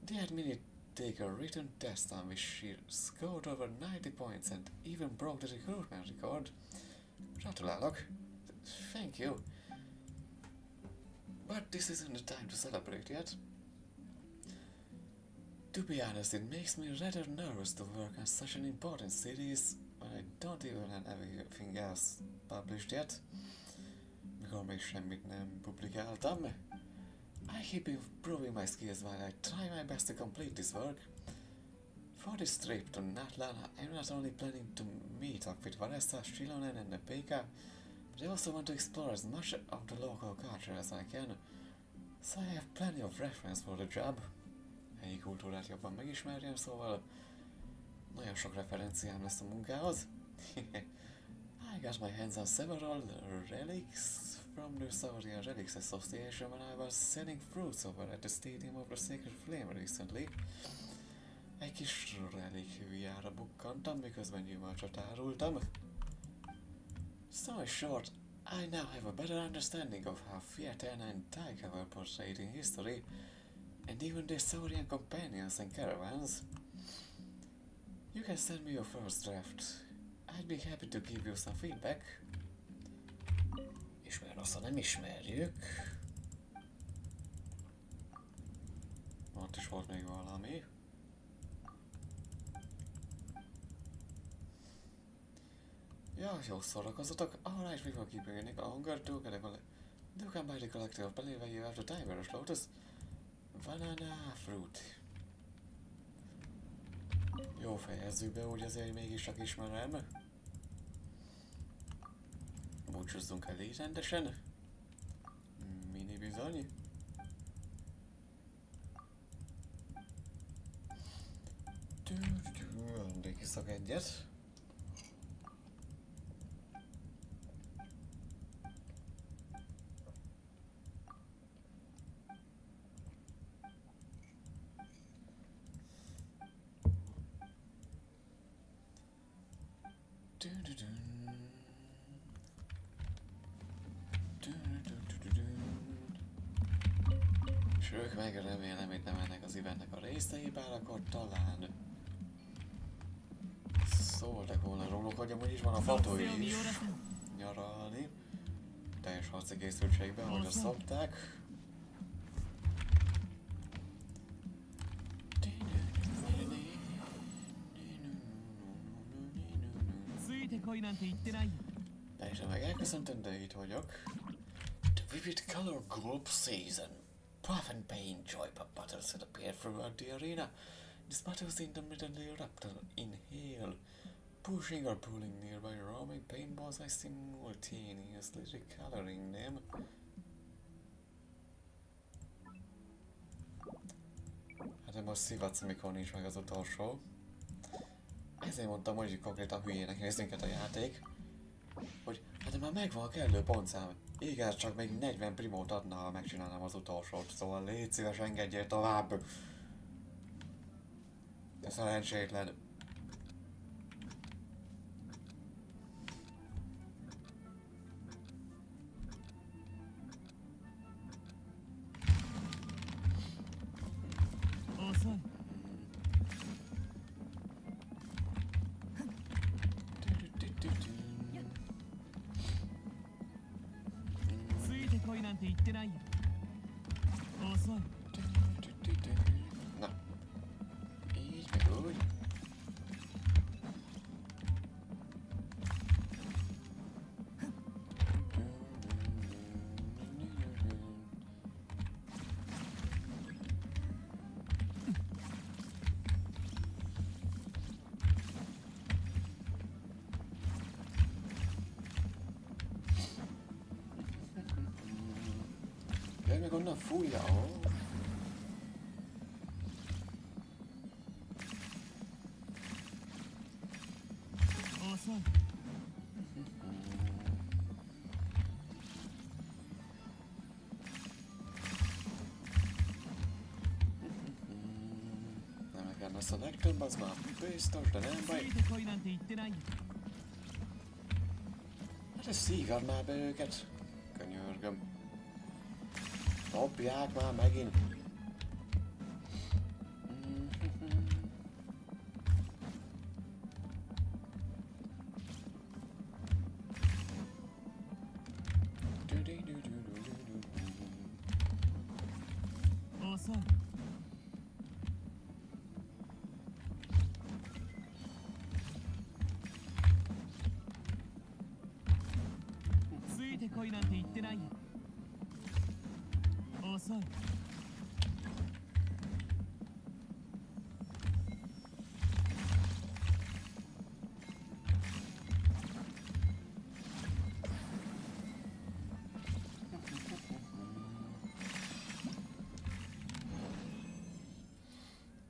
They had me take a written test on which she scored over 90 points and even broke the recruitment record. Gratulálok! Thank you! But this isn't the time to celebrate yet. To be honest, it makes me rather nervous to work on such an important series when I don't even have anything else published yet. Mikor még semmit nem publikáltam. I keep improving my skills while I try my best to complete this work. For this trip to Natlana, I'm not only planning to meet up with Vanessa, Shilonen and Nepeka, but I also want to explore as much of the local culture as I can, so I have plenty of reference for the job. Helyi kultúrát jobban megismerjem, szóval nagyon sok referenciám lesz a munkához. I got my hands on several relics from the Saurian Relics Association when I was selling fruits over at the Stadium of the Sacred Flame recently. Egy kis relikviára bukkantam, miközben gyümölcsöt árultam. So in short, I now have a better understanding of how Fiatana and Taika were portrayed in history, and even their Saurian companions and caravans. You can send me your first draft. I'd be happy to give you some feedback. Ismer, azt nem ismerjük. Ott is volt még valami. Ja, jó szórakozatok. Alright, we will keep beginning. A hunger do can buy the collective of belly where you have the diverse lotus. Banana fruit. Jó, fejezzük be, úgy azért mégis csak ismerem. Búcsúzzunk el így rendesen. Mini bizony. Addig iszak egyet. És ők meg remélem, itt nem ennek az eventnek a részei, bár akkor talán szóltak volna róluk, hogy amúgy is van a fatói is nyaralni. Teljes harci készültségben, ahogy azt szokták. Teljesen meg elköszöntöm, de itt vagyok. The vivid color group season. Puff and pain joy battles that appear throughout the arena. These battles intermittently erupt and inhale, pushing or pulling nearby roaming paintballs by simultaneously recoloring them. Hát de most szivatsz, mikor nincs meg az utolsó. Ezért mondtam, hogy konkrétan hülyének néz minket a játék. Hogy hát de már megvan a kellő pontszám. Igen, csak még 40 primót adna, ha megcsinálnám az utolsót, szóval légy szíves, engedjél tovább! De szerencsétlen. Na, így meg úgy. Jaj, meg onnan fújja. Oh. Nem legyen az a legtöbb, az már biztos, de nem baj. Hát ez szígad már be őket. Könyörgöm. Dobják már megint.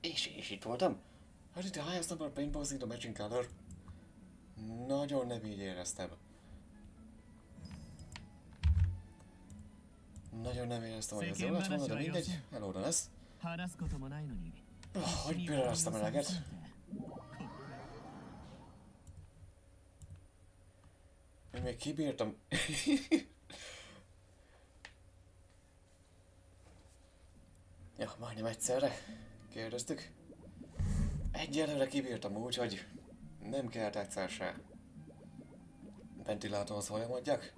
És itt voltam. How did the highest number of paintballs in the matching color? Nagyon nem így éreztem. Nagyon nem éreztem, hogy ez jó lett volna, de mindegy, elóra lesz. Hogy pillanáztam eleget? Én még kibírtam. Ja, majdnem egyszerre. Kérdeztük. Egyelőre kibírtam úgy, hogy nem kellett egyszer se ventilátorhoz folyamodjak.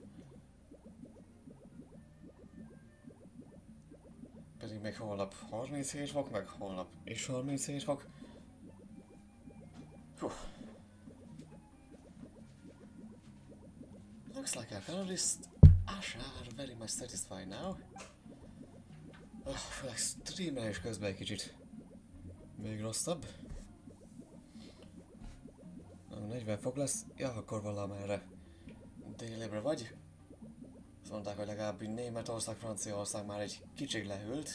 Pedig még holnap 37 fok, meg holnap is 37 fok. Looks like our panelists are very much satisfied now. Főleg streamelés közben egy kicsit még rosszabb. 40 fok lesz, ja, akkor valamerre délébre vagy. Azt mondták, hogy legalább Németország, Franciaország már egy kicsit lehűlt.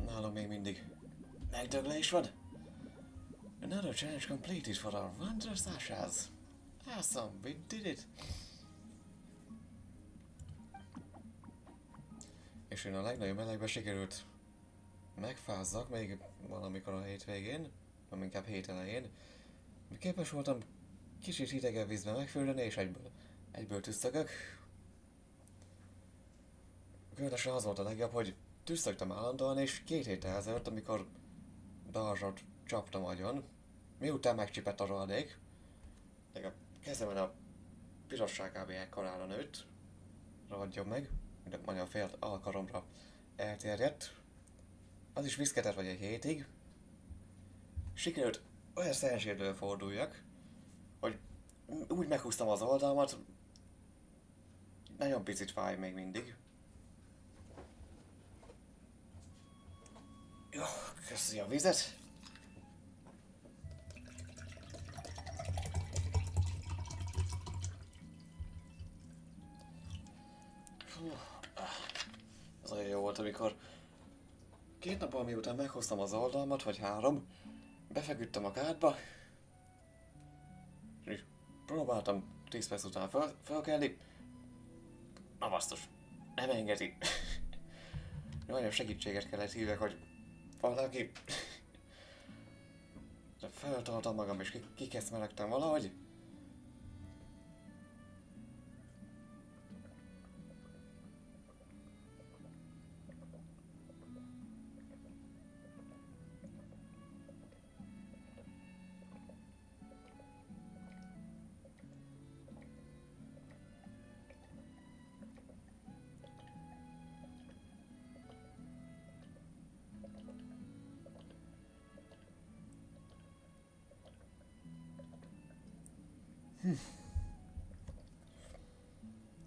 Nálunk még mindig megdöglés van. Another challenge completed for our wondrous Ashas. Awesome, we did it! És én a legnagyobb melegben sikerült megfázzak még valamikor a hétvégén, vagy inkább hét elején. Képes voltam kicsit hidegebb vízben megfürdeni, és egyből tüsszögök. Különösen az volt a legjobb, hogy tüsszögtem állandóan, és 2 héttel ezelőtt, amikor darzsot csaptam agyon, miután megcsipett a rohadék, a kezemen a pirosság kb. Ekkorára nőtt, rohadjon meg, de majdnem fél alkaromra elterjedt. Az is viszketett vagy egy hétig. Sikerült olyan szerencsétől forduljak, hogy úgy meghúztam az oldalmat, nagyon picit fáj még mindig. Jó, köszi a vizet. Ez olyan jó volt, amikor 2 nappal miután meghoztam az oldalmat, vagy 3, befeküdtem a kádba, és próbáltam 10 perc után felkelni. Na basztos, nem engedi. Nagyon segítséget kellett hívjak, hogy valaki... De feltoltam magam és kikeszmelegtem valahogy.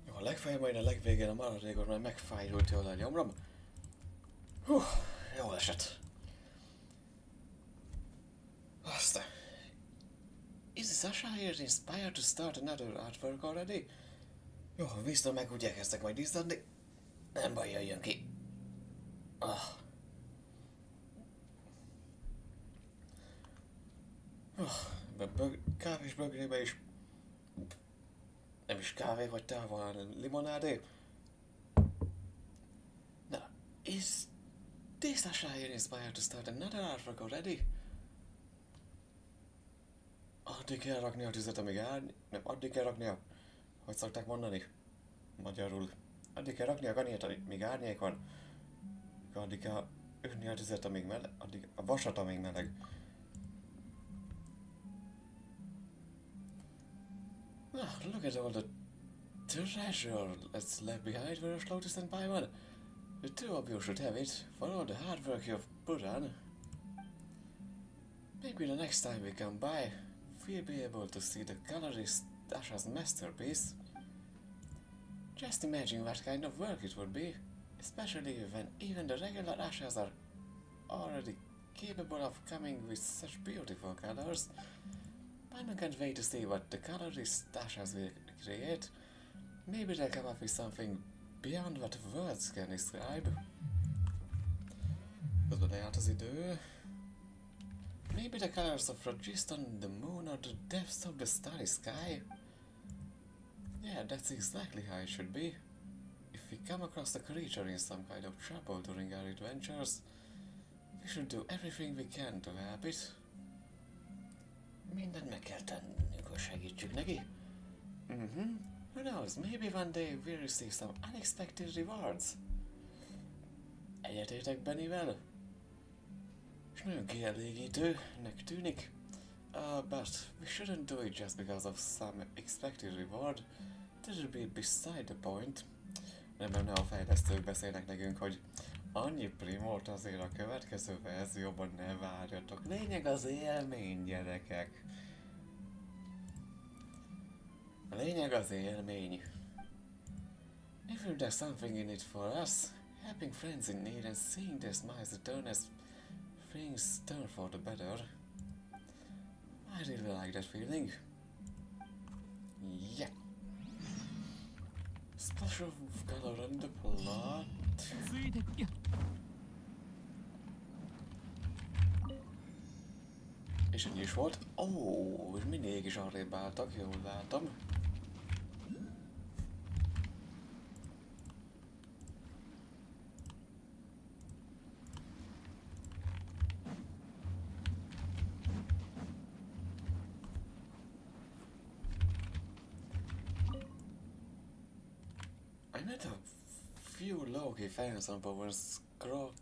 Jó, a legfeljebb majd a legvégén a maradékot már megfájult jól a gyomrom. Jól esett. Aztán... Is Sasha here inspired to start another artwork already? Jó, biztos meg úgy elkezdtek majd izzadni. Nem baj, jöjjön ki. Ah. Kávés bögrébe is. Nem is kávé vagy távol, hanem limonádé. Now, is this Ashaya inspired to start another artwork already? Addig kell rakni a tüzet, amíg nem, addig kell rakni a... Hogy szokták mondani? Magyarul. Addig kell rakni a ganélt, amíg árnyék van. Addig kell ütni a tüzet, amíg meleg. Addig a vasat, amíg meleg. Ah, look at all the treasure that's left behind. We're slow to stand by one. The two of you should have it for all the hard work you've put on. Maybe the next time we come by, we'll be able to see the colorist Asha's masterpiece. Just imagine what kind of work it would be, especially when even the regular Ashas are already capable of coming with such beautiful colors. I can't wait to see what the colorist Ashas will create. Maybe they'll come up with something beyond what words can describe. Közben lejárt az idő. Maybe the colors of Regist on the moon or the depths of the starry sky. Yeah, that's exactly how it should be. If we come across a creature in some kind of trouble during our adventures, we should do everything we can to help it. Mindent meg kell tennünk, hogy segítsük neki. Who knows, maybe one day we'll receive some unexpected rewards. Egyetértek Bennyvel? És nagyon kielégítőnek tűnik. But we shouldn't do it just because of some expected reward. That would be beside the point. Nem a fejlesztők beszélnek nekünk, hogy annyi primort azért a következő verzióban ne várjatok. Lényeg az élmény, gyerekek. A lényeg az élmény. If there's something in it for us, helping friends in need and seeing their smiles return as things turn for the better. I really like that feeling. Yeah. Splash of color on the plot. És ennyi is volt. És mindig is arrébb álltak, jól látom. I met a few low-key fans on Bowen's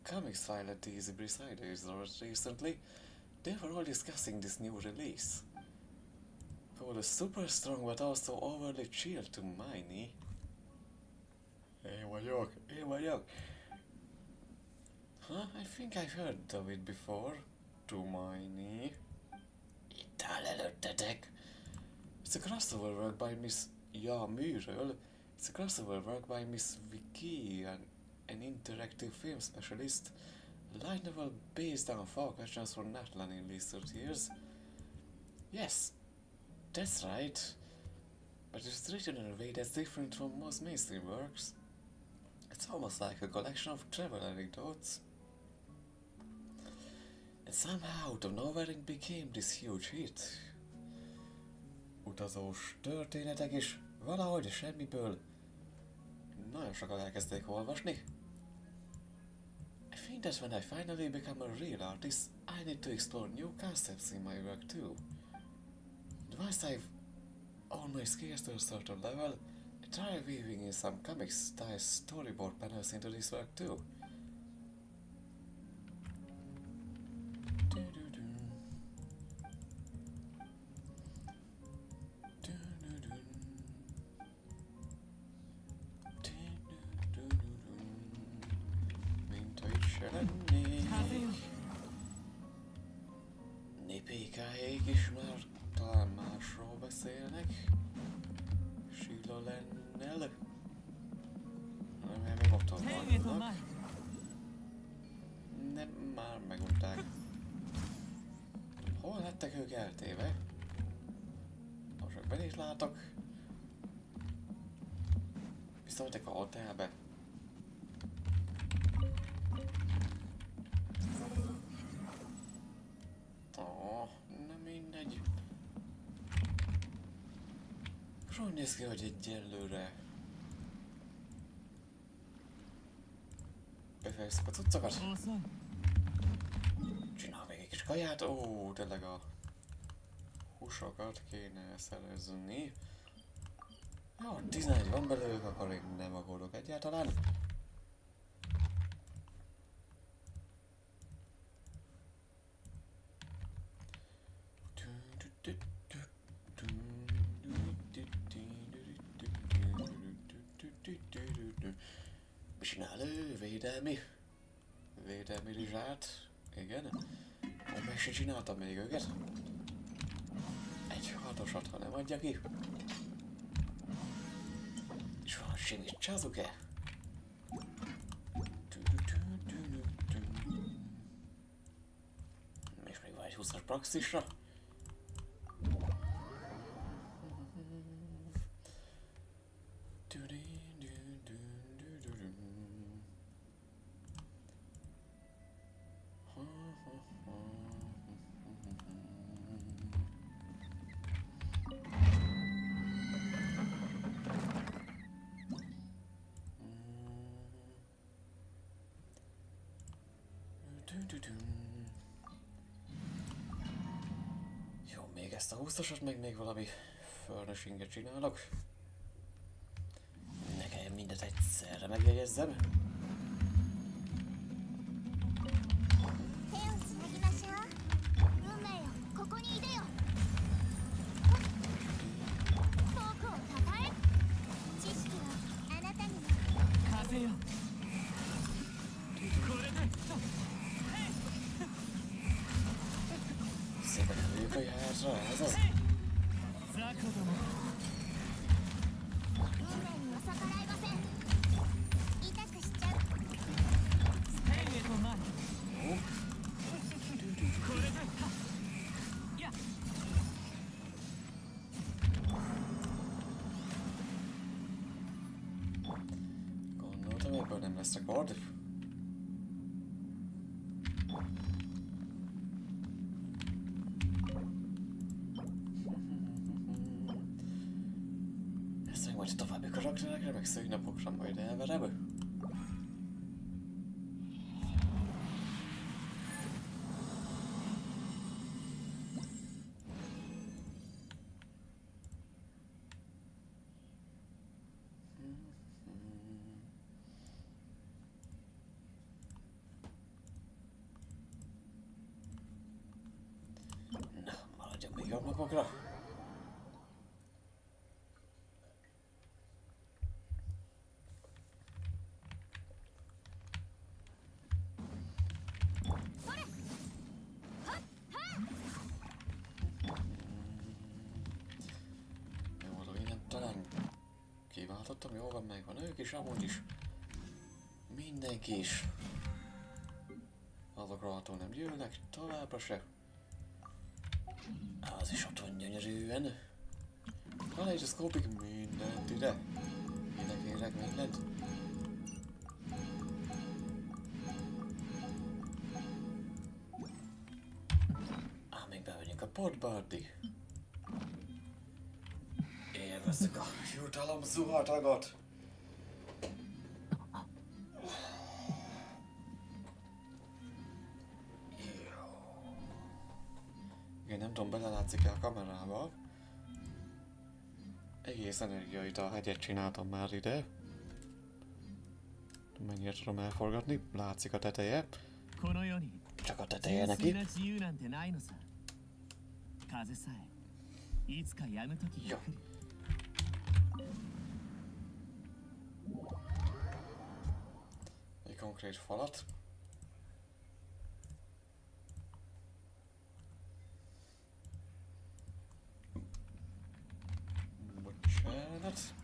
comics file at the Easy Beside recently. They were all discussing this new release. It was super strong but also overly chill to Miney. Én vagyok. Huh? I think I've heard of it before. To Miney. Itt áll előttetek. It's a crossover work by Miss műről. It's a crossover work by Miss Vicky, an interactive film specialist. A light novel based on folk questions from Natlan in recent years. Yes, that's right. But it's written in a way that's different from most mainstream works. It's almost like a collection of travel anecdotes. And somehow out of nowhere it became this huge hit. Utazós történetek is valahogy semmiből nagyon sokan elkezdték olvasni. I think that when I finally become a real artist, I need to explore new concepts in my work too. And once I've honed my skills to a certain level, I try weaving in some comic-style storyboard panels into this work too. Népékáék is már talán másról beszélnek. Sila lennel. Nem, még ott vannak. Nem, már megunták. Hol lettek ők eltéve? Most csak belét látok. Visszamentek a hotelbe. Most úgy néz ki, hogy egyelőre befejezzük a cuccokat. Csinál még egy kis kaját. Ó, tényleg a húsokat kéne szerezni. Jó, 11 van belőlük, akkor még nem aggódok egyáltalán. Mi csinál ő? Védelmi rizsát. Igen. Meg se csináltam még őket. Egy hatosat, ha nem adja ki. És van simit csázuke. És még van egy 20-as praxisra. Jó, még ezt a 20-asot, meg még valami furnishinget csinálok. Ne kelljen mindet egyszerre megjegyezzem. 手をつなぎましょう。運命よ、ここにいでよ。僕をたたえ。知識はあなたにも。風よこれで Szépen előkölyj hátra, ez az. 雑魚ども運命には逆らえません。痛くしちゃう。スペインへと前これでやっ Gondoltam, ebből nem lesz rekord. Ezt meg majd további karakterekre, meg szőnapokra majd elverem. Na, maradjunk még jobb napokra. Jó, innen talán kiváltottam, jól van, megvan ők is, amúgy is. Mindenki is. Azokról attól nem gyűlnek, továbbra se. Az is ott van gyönyörűen. Kaleidoszkópik mindent ide. Kérek mindent. Még bemegyünk a portba addig. Élvezzük a jutalom zuhatagot. Igen, nem tudom, belelátszik-e a kamerába. Egész energiaital hegyet csináltam már ide. Mennyire tudom elforgatni? Látszik a teteje. Csak a teteje neki. Jó. Egy konkrét falat. Bocsánat.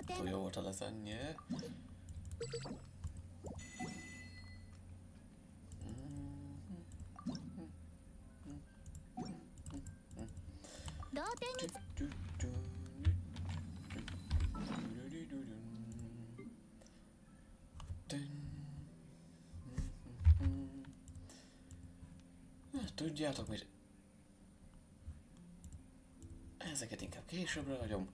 Túl jó volt a lasagne. Tudjátok mit? Ezeket inkább későbbre hagyom.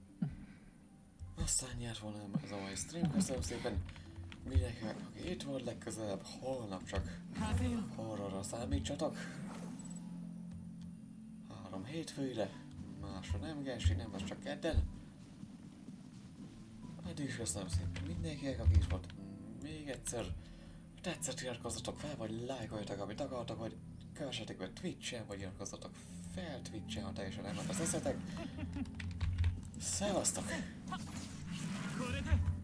Aztán nyert volna ez a mai stream, köszönöm szépen mindenkinek, aki itt volt legközelebb, holnap csak horrorra számítsatok. 3 hétfőre, másra nem Genshin, nem, az csak kedden. Addig is köszönöm szépen mindenkinek, aki itt volt. Még egyszer tetszett, iratkozzatok fel, vagy lájkoljatok, amit akartok, vagy kövessetek be Twitch-en, vagy iratkozzatok fel Twitch-en, ha teljesen nem az eszetek. Szevasztok! これで